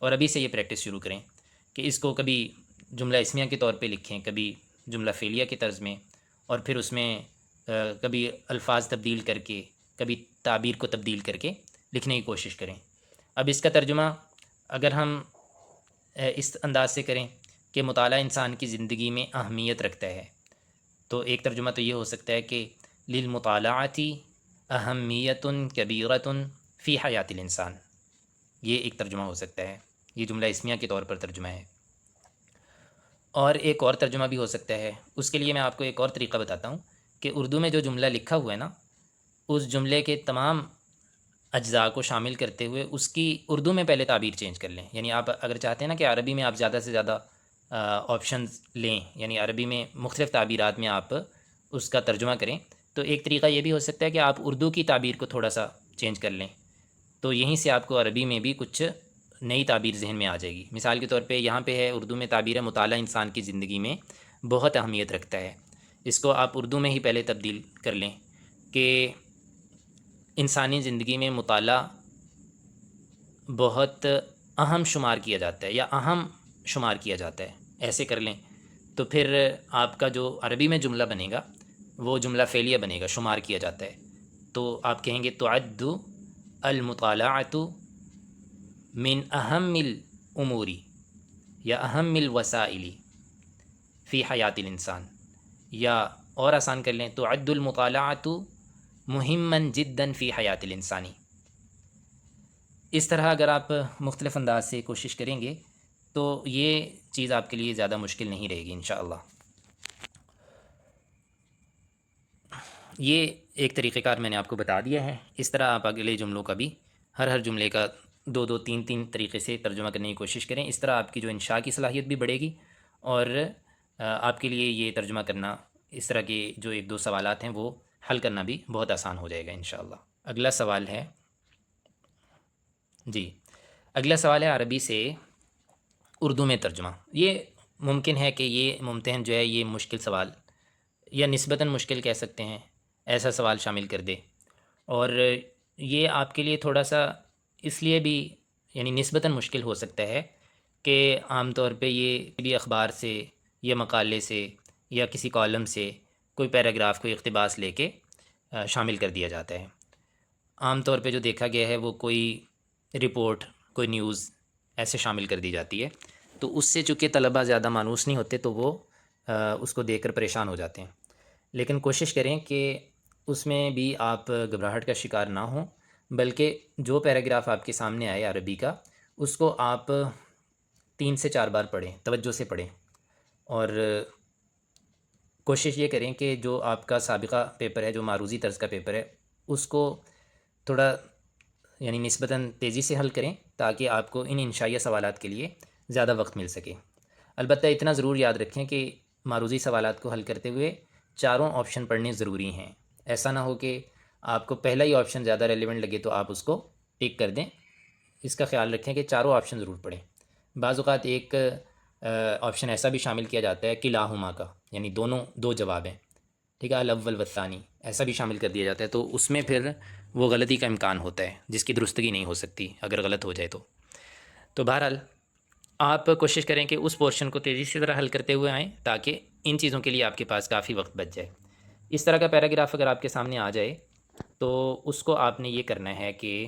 اور ابھی سے یہ پریکٹس شروع کریں کہ اس کو کبھی جملہ اسمیہ کے طور پہ لکھیں، کبھی جملہ فعلیہ کے طرز میں، اور پھر اس میں کبھی الفاظ تبدیل کر کے، کبھی تعبیر کو تبدیل کر کے لکھنے کی کوشش کریں۔ اب اس کا ترجمہ اگر ہم اس انداز سے کریں کہ مطالعہ انسان کی زندگی میں اہمیت رکھتا ہے، تو ایک ترجمہ تو یہ ہو سکتا ہے کہ للمطالعاتی اہمیت کبیرۃ فی حیات الانسان، یہ ایک ترجمہ ہو سکتا ہے، یہ جملہ اسمیہ کے طور پر ترجمہ ہے۔ اور ایک اور ترجمہ بھی ہو سکتا ہے، اس کے لیے میں آپ کو ایک اور طریقہ بتاتا ہوں کہ اردو میں جو جملہ لکھا ہوا ہے نا، اس جملے کے تمام اجزاء کو شامل کرتے ہوئے اس کی اردو میں پہلے تعبیر چینج کر لیں۔ یعنی آپ اگر چاہتے ہیں نا کہ عربی میں آپ زیادہ سے زیادہ آپشنز لیں، یعنی عربی میں مختلف تعبیرات میں آپ اس کا ترجمہ کریں، تو ایک طریقہ یہ بھی ہو سکتا ہے کہ آپ اردو کی تعبیر کو تھوڑا سا چینج کر لیں، تو یہیں سے آپ کو عربی میں بھی کچھ نئی تعبیر ذہن میں آ جائے گی۔ مثال کے طور پہ یہاں پہ ہے اردو میں تعبیر ہے، مطالعہ انسان کی زندگی میں بہت اہمیت رکھتا ہے۔ اس کو آپ اردو میں ہی پہلے تبدیل کر لیں کہ انسانی زندگی میں مطالعہ بہت اہم شمار کیا جاتا ہے، یا اہم شمار کیا جاتا ہے، ایسے کر لیں، تو پھر آپ کا جو عربی میں جملہ بنے گا وہ جملہ فعلیہ بنے گا، شمار کیا جاتا ہے۔ تو آپ کہیں گے تعد المطالعۃ من اہم الامور یا اہم الوسائل فی حیات الانسان، یا اور آسان کر لیں تعد المطالعۃ مہما جدا فی حیات الانسانی۔ اس طرح اگر آپ مختلف انداز سے کوشش کریں گے تو یہ چیز آپ کے لیے زیادہ مشکل نہیں رہے گی انشاءاللہ۔ یہ ایک طریقہ کار میں نے آپ کو بتا دیا ہے۔ اس طرح آپ اگلے جملوں کا بھی ہر جملے کا 2 2 3 3 طریقے سے ترجمہ کرنے کی کوشش کریں۔ اس طرح آپ کی جو انشاء کی صلاحیت بھی بڑھے گی، اور آپ کے لیے یہ ترجمہ کرنا، اس طرح کے جو 1 2 سوالات ہیں وہ حل کرنا بھی بہت آسان ہو جائے گا انشاءاللہ۔ اگلا سوال ہے، جی اگلا سوال ہے عربی سے اردو میں ترجمہ۔ یہ ممکن ہے کہ یہ ممتحن جو ہے یہ مشکل سوال، یا نسبتاً مشکل کہہ سکتے ہیں، ایسا سوال شامل کر دے، اور یہ آپ کے لیے تھوڑا سا اس لیے بھی یعنی نسبتاً مشکل ہو سکتا ہے کہ عام طور پہ یہ بھی اخبار سے یا مقالے سے یا کسی کالم سے کوئی پیراگراف کوئی اقتباس لے کے شامل کر دیا جاتا ہے۔ عام طور پہ جو دیکھا گیا ہے وہ کوئی رپورٹ، کوئی نیوز ایسے شامل کر دی جاتی ہے، تو اس سے چونکہ طلبہ زیادہ مانوس نہیں ہوتے تو وہ اس کو دیکھ کر پریشان ہو جاتے ہیں۔ لیکن کوشش کریں کہ اس میں بھی آپ گھبراہٹ کا شکار نہ ہوں، بلکہ جو پیراگراف آپ کے سامنے آئے عربی کا، اس کو آپ 3 سے 4 بار پڑھیں، توجہ سے پڑھیں، اور کوشش یہ کریں کہ جو آپ کا سابقہ پیپر ہے، جو معروضی طرز کا پیپر ہے، اس کو تھوڑا یعنی نسبتاً تیزی سے حل کریں، تاکہ آپ کو ان انشائیہ سوالات کے لیے زیادہ وقت مل سکے۔ البتہ اتنا ضرور یاد رکھیں کہ معروضی سوالات کو حل کرتے ہوئے 4 آپشن پڑھنے ضروری ہیں۔ ایسا نہ ہو کہ آپ کو پہلا ہی آپشن زیادہ ریلیونٹ لگے تو آپ اس کو ٹک کر دیں۔ اس کا خیال رکھیں کہ 4 آپشن ضرور پڑھیں۔ بعض اوقات ایک آپشن ایسا بھی شامل کیا جاتا ہے کلاہما کا، یعنی دو جواب ہیں، ٹھیک ہے، الاول والثانی، ایسا بھی شامل کر دیا جاتا ہے، تو اس میں پھر وہ غلطی کا امکان ہوتا ہے جس کی درستگی نہیں ہو سکتی اگر غلط ہو جائے تو بہرحال آپ کوشش کریں کہ اس پورشن کو تیزی سے ذرا حل کرتے ہوئے آئیں، تاکہ ان چیزوں کے لیے آپ کے پاس کافی وقت بچ جائے۔ اس طرح کا پیراگراف اگر آپ کے سامنے آ جائے تو اس کو آپ نے یہ کرنا ہے کہ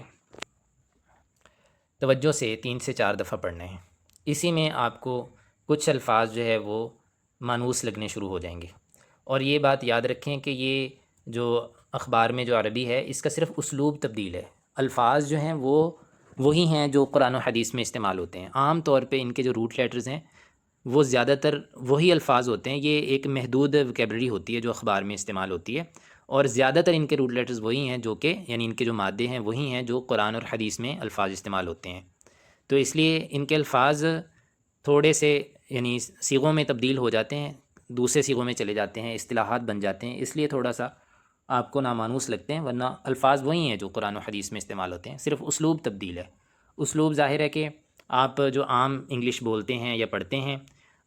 توجہ سے 3 سے 4 دفعہ پڑھنے ہیں۔ اسی میں آپ کو کچھ الفاظ جو ہے وہ مانوس لگنے شروع ہو جائیں گے۔ اور یہ بات یاد رکھیں کہ یہ جو اخبار میں جو عربی ہے اس کا صرف اسلوب تبدیل ہے، الفاظ جو ہیں وہ وہی ہیں جو قرآن و حدیث میں استعمال ہوتے ہیں۔ عام طور پہ ان کے جو روٹ لیٹرز ہیں وہ زیادہ تر وہی الفاظ ہوتے ہیں، یہ ایک محدود ویکیبلری ہوتی ہے جو اخبار میں استعمال ہوتی ہے، اور زیادہ تر ان کے روٹ لیٹرز وہی ہیں جو کہ یعنی ان کے جو مادے ہیں وہی ہیں جو قرآن اور حدیث میں الفاظ استعمال ہوتے ہیں۔ تو اس لیے ان کے الفاظ تھوڑے سے یعنی صیغوں میں تبدیل ہو جاتے ہیں، دوسرے صیغوں میں چلے جاتے ہیں، اصطلاحات بن جاتے ہیں، اس لیے تھوڑا سا آپ کو نامانوس لگتے ہیں، ورنہ الفاظ وہی ہیں جو قرآن و حدیث میں استعمال ہوتے ہیں، صرف اسلوب تبدیل ہے۔ اسلوب ظاہر ہے کہ آپ جو عام انگلش بولتے ہیں یا پڑھتے ہیں،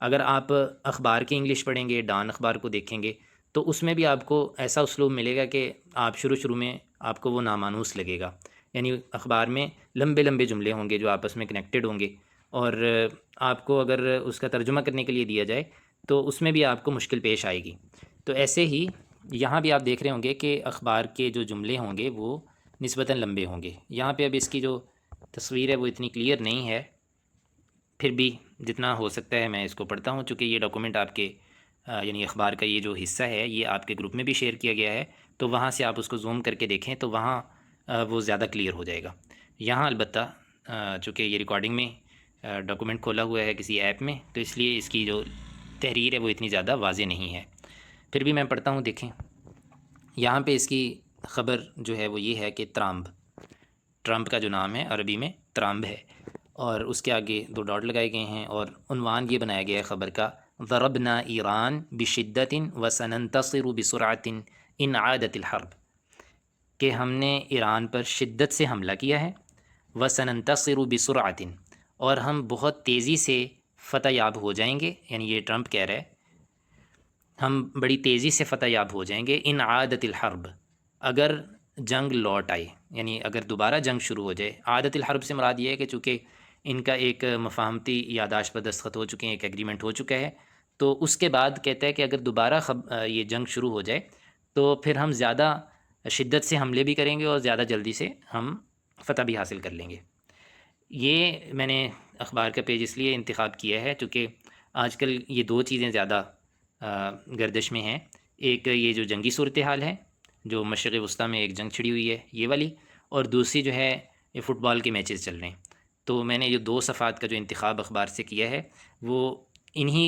اگر آپ اخبار کی انگلش پڑھیں گے، ڈان اخبار کو دیکھیں گے تو اس میں بھی آپ کو ایسا اسلوب ملے گا کہ آپ شروع میں آپ کو وہ نامانوس لگے گا، یعنی اخبار میں لمبے لمبے جملے ہوں گے جو آپس میں کنیکٹڈ ہوں گے، اور آپ کو اگر اس کا ترجمہ کرنے کے لیے دیا جائے تو اس میں بھی آپ کو مشکل پیش آئے گی۔ تو ایسے ہی یہاں بھی آپ دیکھ رہے ہوں گے کہ اخبار کے جو جملے ہوں گے وہ نسبتاً لمبے ہوں گے۔ یہاں پہ اب اس کی جو تصویر ہے وہ اتنی کلیئر نہیں ہے، پھر بھی جتنا ہو سکتا ہے میں اس کو پڑھتا ہوں، چونکہ یہ ڈاکومنٹ آپ کے یعنی اخبار کا یہ جو حصہ ہے یہ آپ کے گروپ میں بھی شیئر کیا گیا ہے، تو وہاں سے آپ اس کو زوم کر کے دیکھیں تو وہاں وہ زیادہ کلیئر ہو جائے گا۔ یہاں البتہ چونکہ یہ ریکارڈنگ میں ڈاکومنٹ کھولا ہوا ہے کسی ایپ میں، تو اس لیے اس کی جو تحریر ہے وہ اتنی زیادہ واضح نہیں ہے، پھر بھی میں پڑھتا ہوں، دیکھیں۔ یہاں پہ اس کی خبر جو ہے وہ یہ ہے کہ ٹرمپ کا جو نام ہے عربی میں ترامب ہے، اور اس کے آگے 2 ڈاٹ لگائے گئے ہیں، اور عنوان یہ بنایا گیا ہے خبر کا، ضربنا ایران بشدت وسننتصر بسرعت ان عادت الحرب، کہ ہم نے ایران پر شدت سے حملہ کیا ہے، وسننتصر بسرعت، اور ہم بہت تیزی سے فتح یاب ہو جائیں گے، یعنی یہ ٹرمپ کہہ رہا ہے ہم بڑی تیزی سے فتح یاب ہو جائیں گے، ان عادت الحرب، اگر جنگ لوٹ آئے، یعنی اگر دوبارہ جنگ شروع ہو جائے۔ عادت الحرب سے مراد یہ ہے کہ چونکہ ان کا ایک مفاہمتی یادداشت پر دستخط ہو چکے ہیں، ایک ایگریمنٹ ہو چکا ہے، تو اس کے بعد کہتا ہے کہ اگر دوبارہ یہ جنگ شروع ہو جائے تو پھر ہم زیادہ شدت سے حملے بھی کریں گے اور زیادہ جلدی سے ہم فتح بھی حاصل کر لیں گے۔ یہ میں نے اخبار کا پیج اس لیے انتخاب کیا ہے چونکہ آج کل یہ 2 چیزیں زیادہ گردش میں ہیں، ایک یہ جو جنگی صورتحال ہے جو مشرق وسطیٰ میں ایک جنگ چھڑی ہوئی ہے یہ والی، اور دوسری جو ہے یہ فٹ بال کے میچز چل رہے ہیں۔ تو میں نے یہ 2 صفحات کا جو انتخاب اخبار سے کیا ہے وہ انہی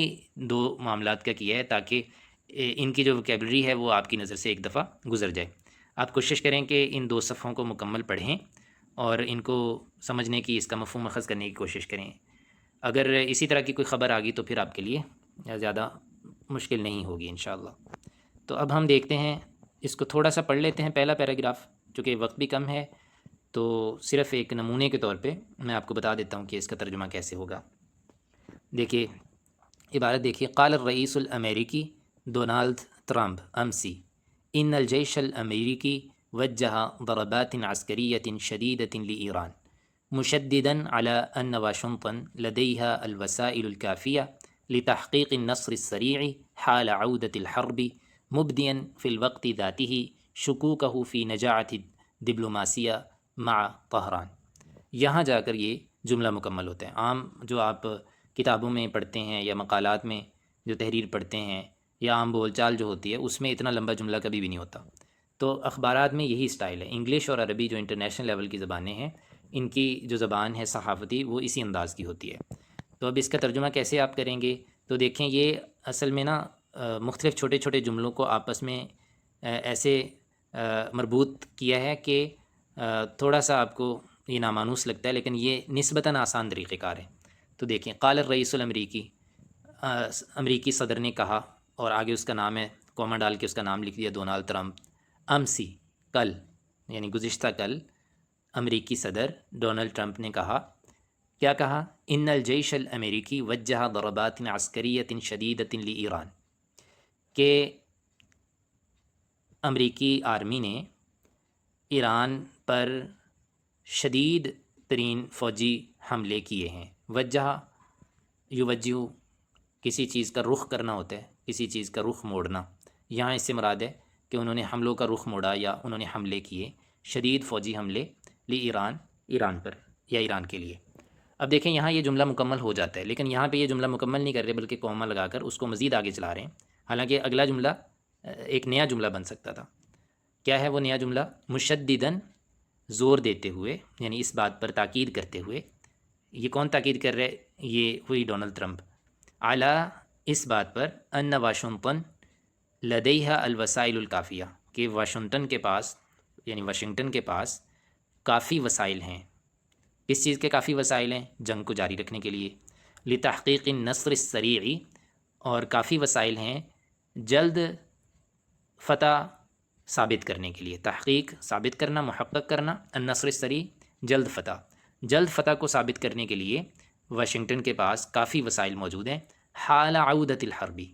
2 معاملات کا کیا ہے تاکہ ان کی جو ویکیبلری ہے وہ آپ کی نظر سے ایک دفعہ گزر جائے۔ آپ کوشش کریں کہ ان 2 صفحوں کو مکمل پڑھیں اور ان کو سمجھنے کی، اس کا مفہوم اخذ کرنے کی کوشش کریں۔ اگر اسی طرح کی کوئی خبر آ گئی تو پھر آپ کے لیے زیادہ مشکل نہیں ہوگی انشاءاللہ۔ تو اب ہم دیکھتے ہیں، اس کو تھوڑا سا پڑھ لیتے ہیں پہلا پیراگراف، چونکہ وقت بھی کم ہے تو صرف ایک نمونے کے طور پہ میں آپ کو بتا دیتا ہوں کہ اس کا ترجمہ کیسے ہوگا۔ دیکھیے عبارت دیکھیے، قال الرئیس الامریکی ڈونالڈ ٹرمپ امسی ان الجيش الامریکی وجہ ضربات عسکریۃ شدیدۃ لإیران مشددا على ان واشنطن لديها الوسائل الكافیہ لتحقیق النصر السریع حال عودة الحرب مبدیا في الوقت ذاته شکوکہ فی نجاعت الدبلوماسیہ مع طہران۔ یہاں جا کر یہ جملہ مکمل ہوتا ہے۔ عام جو آپ کتابوں میں پڑھتے ہیں یا مقالات میں جو تحریر پڑھتے ہیں یا عام بول چال جو ہوتی ہے اس میں اتنا لمبا جملہ کبھی بھی نہیں ہوتا۔ تو اخبارات میں یہی سٹائل ہے، انگلش اور عربی جو انٹرنیشنل لیول کی زبانیں ہیں ان کی جو زبان ہے صحافتی وہ اسی انداز کی ہوتی ہے۔ تو اب اس کا ترجمہ کیسے آپ کریں گے؟ تو دیکھیں یہ اصل میں نا مختلف چھوٹے چھوٹے جملوں کو آپس میں ایسے مربوط کیا ہے کہ تھوڑا سا آپ کو یہ نامانوس لگتا ہے، لیکن یہ نسبتاً آسان طریقہ کار ہے۔ تو دیکھیں، قال الرئیس الامریکی، امریکی صدر نے کہا، اور آگے اس کا نام ہے، کوما ڈال کے اس کا نام لکھ دیا ڈونالڈ ٹرمپ۔ امسی، کل، یعنی گزشتہ کل امریکی صدر ڈونلڈ ٹرمپ نے کہا، کیا کہا؟ ان الجیش الامریکی وجہ ضربات عسکریۃ شدیدۃ لإیران، کہ امریکی آرمی نے ایران پر شدید ترین فوجی حملے کیے ہیں۔ وجہ یوجہ، کسی چیز کا رخ کرنا ہوتا ہے، کسی چیز کا رخ موڑنا، یہاں اس سے مراد ہے کہ انہوں نے حملوں کا رخ موڑا یا انہوں نے حملے کیے، شدید فوجی حملے ایران پر، یا ایران کے لیے۔ اب دیکھیں یہاں یہ جملہ مکمل ہو جاتا ہے، لیکن یہاں پہ یہ جملہ مکمل نہیں کر رہے بلکہ کوما لگا کر اس کو مزید آگے چلا رہے ہیں، حالانکہ اگلا جملہ ایک نیا جملہ بن سکتا تھا۔ کیا ہے وہ نیا جملہ؟ مشدداً، زور دیتے ہوئے، یعنی اس بات پر تاکید کرتے ہوئے۔ یہ کون تاکید کر رہے؟ یہ ہوئی ڈونلڈ ٹرمپ، اعلیٰ، اس بات پر، ان واشنگٹن لدیہا الوسائل الکافیہ، کہ واشنگٹن کے پاس، یعنی واشنگٹن کے پاس کافی وسائل ہیں۔ کس چیز کے کافی وسائل ہیں؟ جنگ کو جاری رکھنے کے لیے، لتحقیق النصر السریع، اور کافی وسائل ہیں جلد فتح ثابت کرنے کے لیے۔ تحقیق ثابت کرنا، محقق کرنا، النصر السریع جلد فتح کو ثابت کرنے کے لیے واشنگٹن کے پاس کافی وسائل موجود ہیں۔ حال عودت الحربی،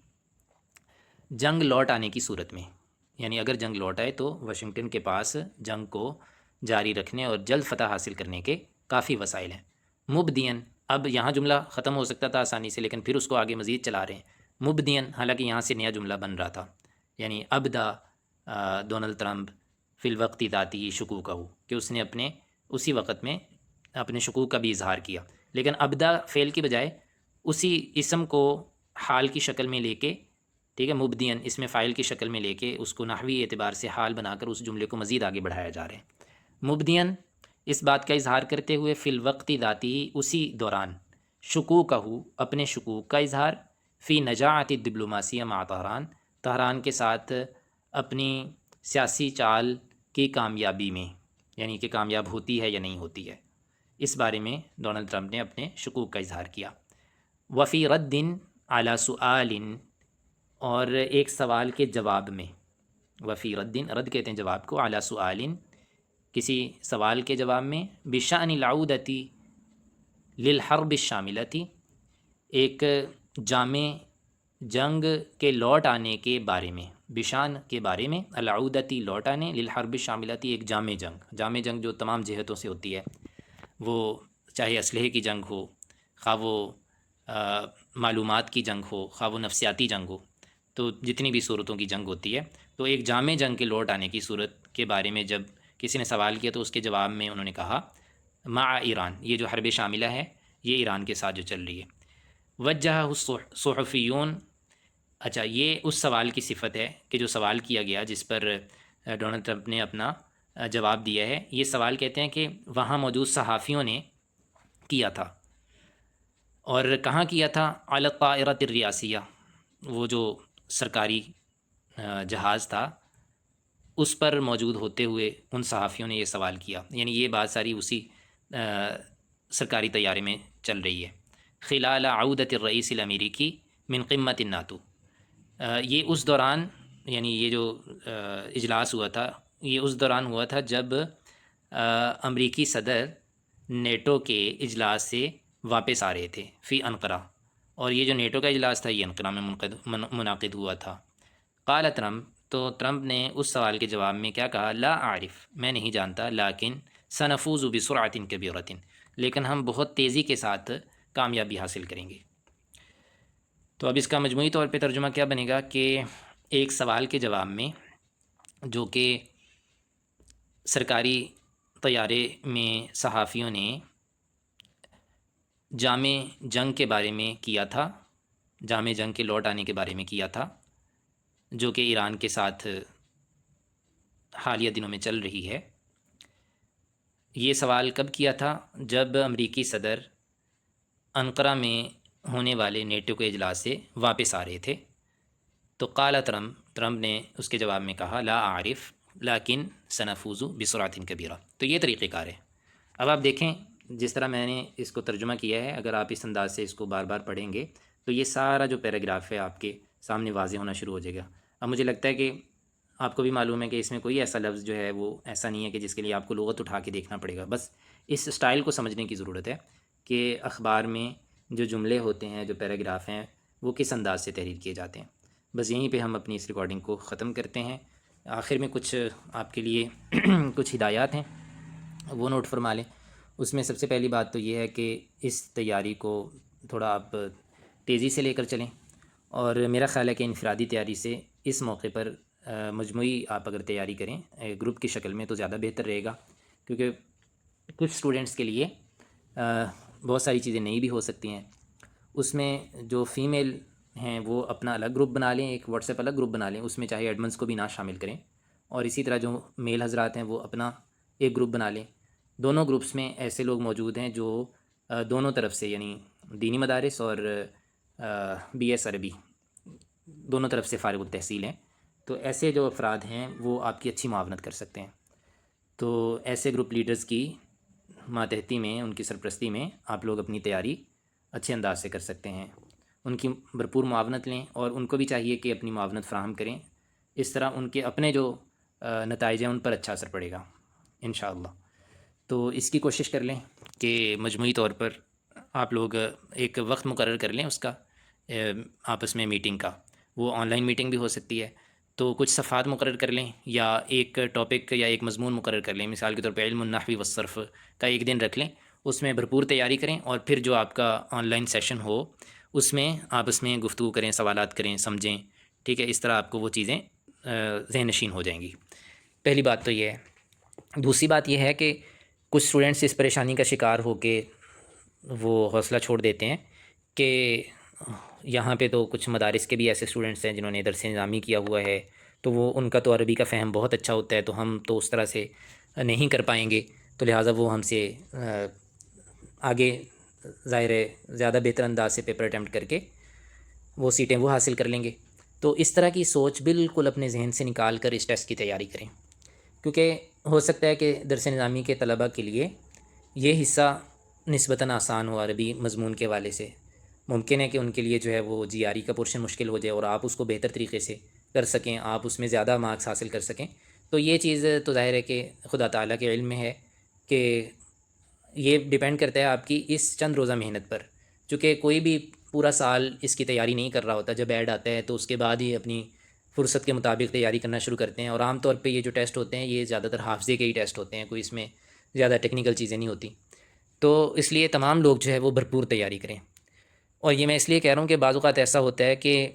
جنگ لوٹ آنے کی صورت میں، یعنی اگر جنگ لوٹ آئے تو واشنگٹن کے پاس جنگ کو جاری رکھنے اور جلد فتح حاصل کرنے کے کافی وسائل ہیں۔ مبدین، اب یہاں جملہ ختم ہو سکتا تھا آسانی سے، لیکن پھر اس کو آگے مزید چلا رہے ہیں۔ مبدین، حالانکہ یہاں سے نیا جملہ بن رہا تھا، یعنی ابدا ڈونلڈ ٹرمپ فی الوقت ذاتی شکوک ہو، کہ اس نے اپنے اسی وقت میں اپنے شکوک کا بھی اظہار کیا، لیکن ابدا فعل کی بجائے اسی اسم کو حال کی شکل میں لے کے، ٹھیک ہے، مبدین اس میں فاعل کی شکل میں لے کے اس کو نحوی اعتبار سے حال بنا کر اس جملے کو مزید آگے بڑھایا جا رہا ہے۔ مبدین، اس بات کا اظہار کرتے ہوئے، فی الوقت ذاتی، اسی دوران، شکوک ہو، اپنے شکوک کا اظہار، فی نجاعت الڈپلوماسیہ مع طہران کے ساتھ اپنی سیاسی چال کی کامیابی میں، یعنی کہ کامیاب ہوتی ہے یا نہیں ہوتی ہے، اس بارے میں ڈونلڈ ٹرمپ نے اپنے شکوک کا اظہار کیا۔ وفی رد علی سؤال، اور ایک سوال کے جواب میں، وفی رد، رد کہتے ہیں جواب کو، علی سؤال، کسی سوال کے جواب میں، بشأن العودتی للحرب الشاملتی، ایک جامع جنگ کے لوٹ آنے کے بارے میں، بشان کے بارے میں، العودتی لوٹ آنے، للحرب الشاملتی ایک جامع جنگ جو تمام جہتوں سے ہوتی ہے، وہ چاہے اسلحے کی جنگ ہو، خواہ وہ معلومات کی جنگ ہو، خواہ وہ نفسیاتی جنگ ہو، تو جتنی بھی صورتوں کی جنگ ہوتی ہے، تو ایک جامع جنگ کے لوٹ آنے کی صورت کے بارے میں جب کسی نے سوال کیا تو اس کے جواب میں انہوں نے کہا مع ایران، یہ جو حرب شاملہ ہے یہ ایران کے ساتھ جو چل رہی ہے۔ وجہ الصحفیون، اچھا یہ اس سوال کی صفت ہے کہ جو سوال کیا گیا جس پر ڈونلڈ ٹرمپ نے اپنا جواب دیا ہے، یہ سوال کہتے ہیں کہ وہاں موجود صحافیوں نے کیا تھا، اور کہاں کیا تھا؟ علی الطائرۃ الریاسیہ، وہ جو سرکاری جہاز تھا اس پر موجود ہوتے ہوئے ان صحافیوں نے یہ سوال کیا، یعنی یہ بات ساری اسی سرکاری طیارے میں چل رہی ہے۔ خلال عودت الرئیس الامریکی من قمت الناتو، یہ اس دوران، یعنی یہ جو اجلاس ہوا تھا یہ اس دوران ہوا تھا جب امریکی صدر نیٹو کے اجلاس سے واپس آ رہے تھے، فی انقرہ، اور یہ جو نیٹو کا اجلاس تھا یہ انقرہ میں منعقد ہوا تھا۔ قال ٹرمپ، تو ٹرمپ نے اس سوال کے جواب میں کیا کہا؟ لا اعرف، میں نہیں جانتا، لیکن سنفوز بسرعۃ کبیرۃ، لیکن ہم بہت تیزی کے ساتھ کامیابی حاصل کریں گے۔ تو اب اس کا مجموعی طور پہ ترجمہ کیا بنے گا کہ ایک سوال کے جواب میں جو کہ سرکاری طیارے میں صحافیوں نے جامع جنگ کے بارے میں کیا تھا، جامع جنگ کے لوٹ آنے کے بارے میں کیا تھا، جو کہ ایران کے ساتھ حالیہ دنوں میں چل رہی ہے۔ یہ سوال کب کیا تھا؟ جب امریکی صدر انقرہ میں ہونے والے نیٹو کے اجلاس سے واپس آ رہے تھے۔ تو قال ٹرمپ نے اس کے جواب میں کہا لا اعرف لیکن سنفوز بسرعۃ کبیرہ۔ تو یہ طریقہ کار ہے۔ اب آپ دیکھیں جس طرح میں نے اس کو ترجمہ کیا ہے، اگر آپ اس انداز سے اس کو بار بار پڑھیں گے تو یہ سارا جو پیراگراف ہے آپ کے سامنے واضح ہونا شروع ہو جائے گا۔ اب مجھے لگتا ہے کہ آپ کو بھی معلوم ہے کہ اس میں کوئی ایسا لفظ جو ہے وہ ایسا نہیں ہے کہ جس کے لیے آپ کو لغت اٹھا کے دیکھنا پڑے گا، بس اس اسٹائل کو سمجھنے کی ضرورت ہے کہ اخبار میں جو جملے ہوتے ہیں، جو پیراگراف ہیں، وہ کس انداز سے تحریر کیے جاتے ہیں۔ بس یہیں پہ ہم اپنی اس ریکارڈنگ کو ختم کرتے ہیں۔ آخر میں کچھ آپ کے لیے کچھ ہدایات ہیں، وہ نوٹ فرما لیں۔ اس میں سب سے پہلی بات تو یہ ہے کہ اس تیاری کو تھوڑا آپ تیزی سے لے کر چلیں، اور میرا خیال ہے کہ انفرادی تیاری سے اس موقع پر مجموعی آپ اگر تیاری کریں گروپ کی شکل میں تو زیادہ بہتر رہے گا، کیونکہ کچھ اسٹوڈنٹس کے لیے بہت ساری چیزیں نئی بھی ہو سکتی ہیں۔ اس میں جو فیمیل ہیں وہ اپنا الگ گروپ بنا لیں، ایک واٹس ایپ الگ گروپ بنا لیں، اس میں چاہے ایڈمنس کو بھی نہ شامل کریں، اور اسی طرح جو میل حضرات ہیں وہ اپنا ایک گروپ بنا لیں۔ دونوں گروپس میں ایسے لوگ موجود ہیں جو دونوں طرف سے، یعنی دینی مدارس اور بی ایس عربی دونوں طرف سے فارغ التحصیل ہیں، تو ایسے جو افراد ہیں وہ آپ کی اچھی معاونت کر سکتے ہیں۔ تو ایسے گروپ لیڈرز کی ماتحتی میں، ان کی سرپرستی میں آپ لوگ اپنی تیاری اچھے انداز سے کر سکتے ہیں۔ ان کی بھرپور معاونت لیں، اور ان کو بھی چاہیے کہ اپنی معاونت فراہم کریں، اس طرح ان کے اپنے جو نتائج ہیں ان پر اچھا اثر پڑے گا انشاءاللہ۔ تو اس کی کوشش کر لیں کہ مجموعی طور پر آپ لوگ ایک وقت مقرر کر لیں اس کا، آپس میں میٹنگ کا، وہ آن لائن میٹنگ بھی ہو سکتی ہے، تو کچھ صفحات مقرر کر لیں یا ایک ٹاپک یا ایک مضمون مقرر کر لیں۔ مثال کے طور پہ علم النحو والصرف کا ایک دن رکھ لیں، اس میں بھرپور تیاری کریں، اور پھر جو آپ کا آن لائن سیشن ہو اس میں آپس میں گفتگو کریں، سوالات کریں، سمجھیں، ٹھیک ہے؟ اس طرح آپ کو وہ چیزیں ذہن نشین ہو جائیں گی۔ پہلی بات تو یہ ہے۔ دوسری بات یہ ہے کہ کچھ اسٹوڈنٹس اس پریشانی کا شکار ہو کے وہ حوصلہ چھوڑ دیتے ہیں کہ یہاں پہ تو کچھ مدارس کے بھی ایسے اسٹوڈنٹس ہیں جنہوں نے درس نظامی کیا ہوا ہے، تو وہ ان کا تو عربی کا فہم بہت اچھا ہوتا ہے، تو ہم تو اس طرح سے نہیں کر پائیں گے، تو لہٰذا وہ ہم سے آگے ظاہر ہے زیادہ بہتر انداز سے پیپر اٹیمپٹ کر کے وہ سیٹیں وہ حاصل کر لیں گے۔ تو اس طرح کی سوچ بالکل اپنے ذہن سے نکال کر اس ٹیسٹ کی تیاری کریں، کیونکہ ہو سکتا ہے کہ درس نظامی کے طلباء کے لیے یہ حصہ نسبتاً آسان ہو عربی مضمون کے حوالے سے، ممکن ہے کہ ان کے لیے جو ہے وہ جی آر ای کا پورشن مشکل ہو جائے اور آپ اس کو بہتر طریقے سے کر سکیں، آپ اس میں زیادہ مارکس حاصل کر سکیں۔ تو یہ چیز تو ظاہر ہے کہ خدا تعالیٰ کے علم میں ہے، کہ یہ ڈیپینڈ کرتا ہے آپ کی اس چند روزہ محنت پر، چونکہ کوئی بھی پورا سال اس کی تیاری نہیں کر رہا ہوتا، جب ایڈ آتا ہے تو اس کے بعد ہی اپنی فرصت کے مطابق تیاری کرنا شروع کرتے ہیں، اور عام طور پہ یہ جو ٹیسٹ ہوتے ہیں یہ زیادہ تر حافظے کے ہی ٹیسٹ ہوتے ہیں، کوئی اس میں زیادہ ٹیکنیکل چیزیں نہیں ہوتی۔ تو اس لیے تمام لوگ جو ہے وہ بھرپور تیاری کریں۔ اور یہ میں اس لیے کہہ رہا ہوں کہ بعض اوقات ایسا ہوتا ہے کہ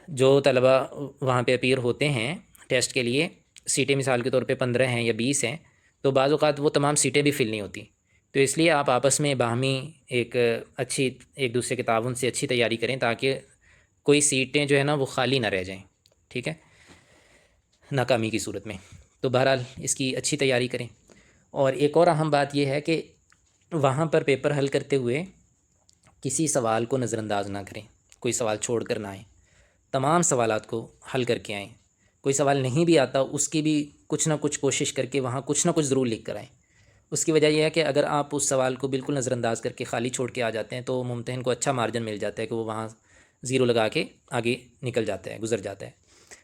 جو طلباء وہاں پہ اپیئر ہوتے ہیں ٹیسٹ کے لیے، سیٹیں مثال کے طور پہ 15 ہیں یا 20 ہیں، تو بعض اوقات وہ تمام سیٹیں بھی فل نہیں ہوتی، تو اس لیے آپ آپس میں باہمی ایک اچھی ایک دوسرے کے تعاون سے اچھی تیاری کریں، تاکہ کوئی سیٹیں جو ہے نا وہ خالی نہ رہ جائیں، ٹھیک ہے، ناکامی کی صورت میں۔ تو بہرحال اس کی اچھی تیاری کریں۔ اور ایک اور اہم بات یہ ہے کہ وہاں پر پیپر حل کرتے ہوئے کسی سوال کو نظر انداز نہ کریں، کوئی سوال چھوڑ کر نہ آئیں، تمام سوالات کو حل کر کے آئیں۔ کوئی سوال نہیں بھی آتا اس کی بھی کچھ نہ کچھ کوشش کر کے وہاں کچھ نہ کچھ ضرور لکھ کر آئیں۔ اس کی وجہ یہ ہے کہ اگر آپ اس سوال کو بالکل نظر انداز کر کے خالی چھوڑ کے آ جاتے ہیں تو ممتحن کو اچھا مارجن مل جاتا ہے کہ وہ وہاں زیرو لگا کے آگے نکل جاتا ہے، گزر جاتا ہے۔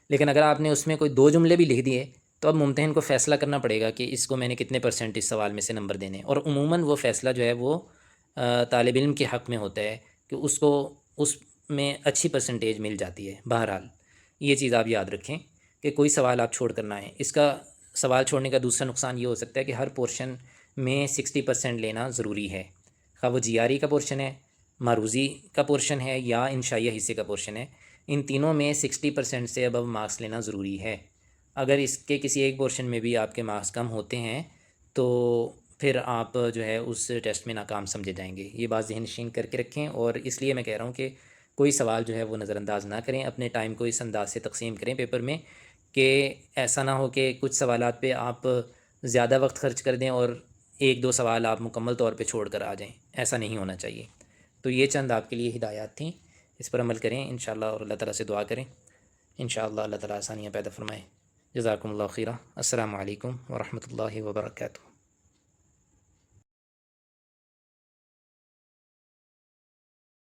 لیکن اگر آپ نے اس میں کوئی 2 جملے بھی لکھ دیے تو اب ممتحن کو فیصلہ کرنا پڑے گا کہ اس کو میں نے کتنے % اس سوال میں سے نمبر دینے، اور عموماً وہ فیصلہ جو ہے وہ طالب علم کے حق میں ہوتا ہے کہ اس کو اس میں اچھی % مل جاتی ہے۔ بہرحال یہ چیز آپ یاد رکھیں کہ کوئی سوال آپ چھوڑ کر نہ آئیں۔ اس کا سوال چھوڑنے کا دوسرا نقصان یہ ہو سکتا ہے کہ ہر پورشن میں 60% لینا ضروری ہے، خواہ وہ جی آر ای کا پورشن ہے، معروضی کا پورشن ہے یا انشائیہ حصے کا پورشن ہے، ان تینوں میں 60% سے ابو مارکس لینا ضروری ہے۔ اگر اس کے کسی ایک پورشن میں بھی آپ کے مارکس کم ہوتے ہیں تو پھر آپ جو ہے اس ٹیسٹ میں ناکام سمجھے جائیں گے۔ یہ بات ذہن نشین کر کے رکھیں، اور اس لیے میں کہہ رہا ہوں کہ کوئی سوال جو ہے وہ نظر انداز نہ کریں، اپنے ٹائم کو اس انداز سے تقسیم کریں پیپر میں کہ ایسا نہ ہو کہ کچھ سوالات پہ آپ زیادہ وقت خرچ کر دیں اور 1-2 سوال آپ مکمل طور پہ چھوڑ کر آ جائیں، ایسا نہیں ہونا چاہیے۔ تو یہ چند آپ کے لیے ہدایات تھیں، اس پر عمل کریں انشاءاللہ، اور اللہ تعالیٰ سے دعا کریں انشاءاللہ اللہ تعالیٰ آسانیاں پیدا فرمائے۔ جزاکم اللہ خیرہ۔ السلام علیکم ورحمۃ اللہ وبرکاتہ۔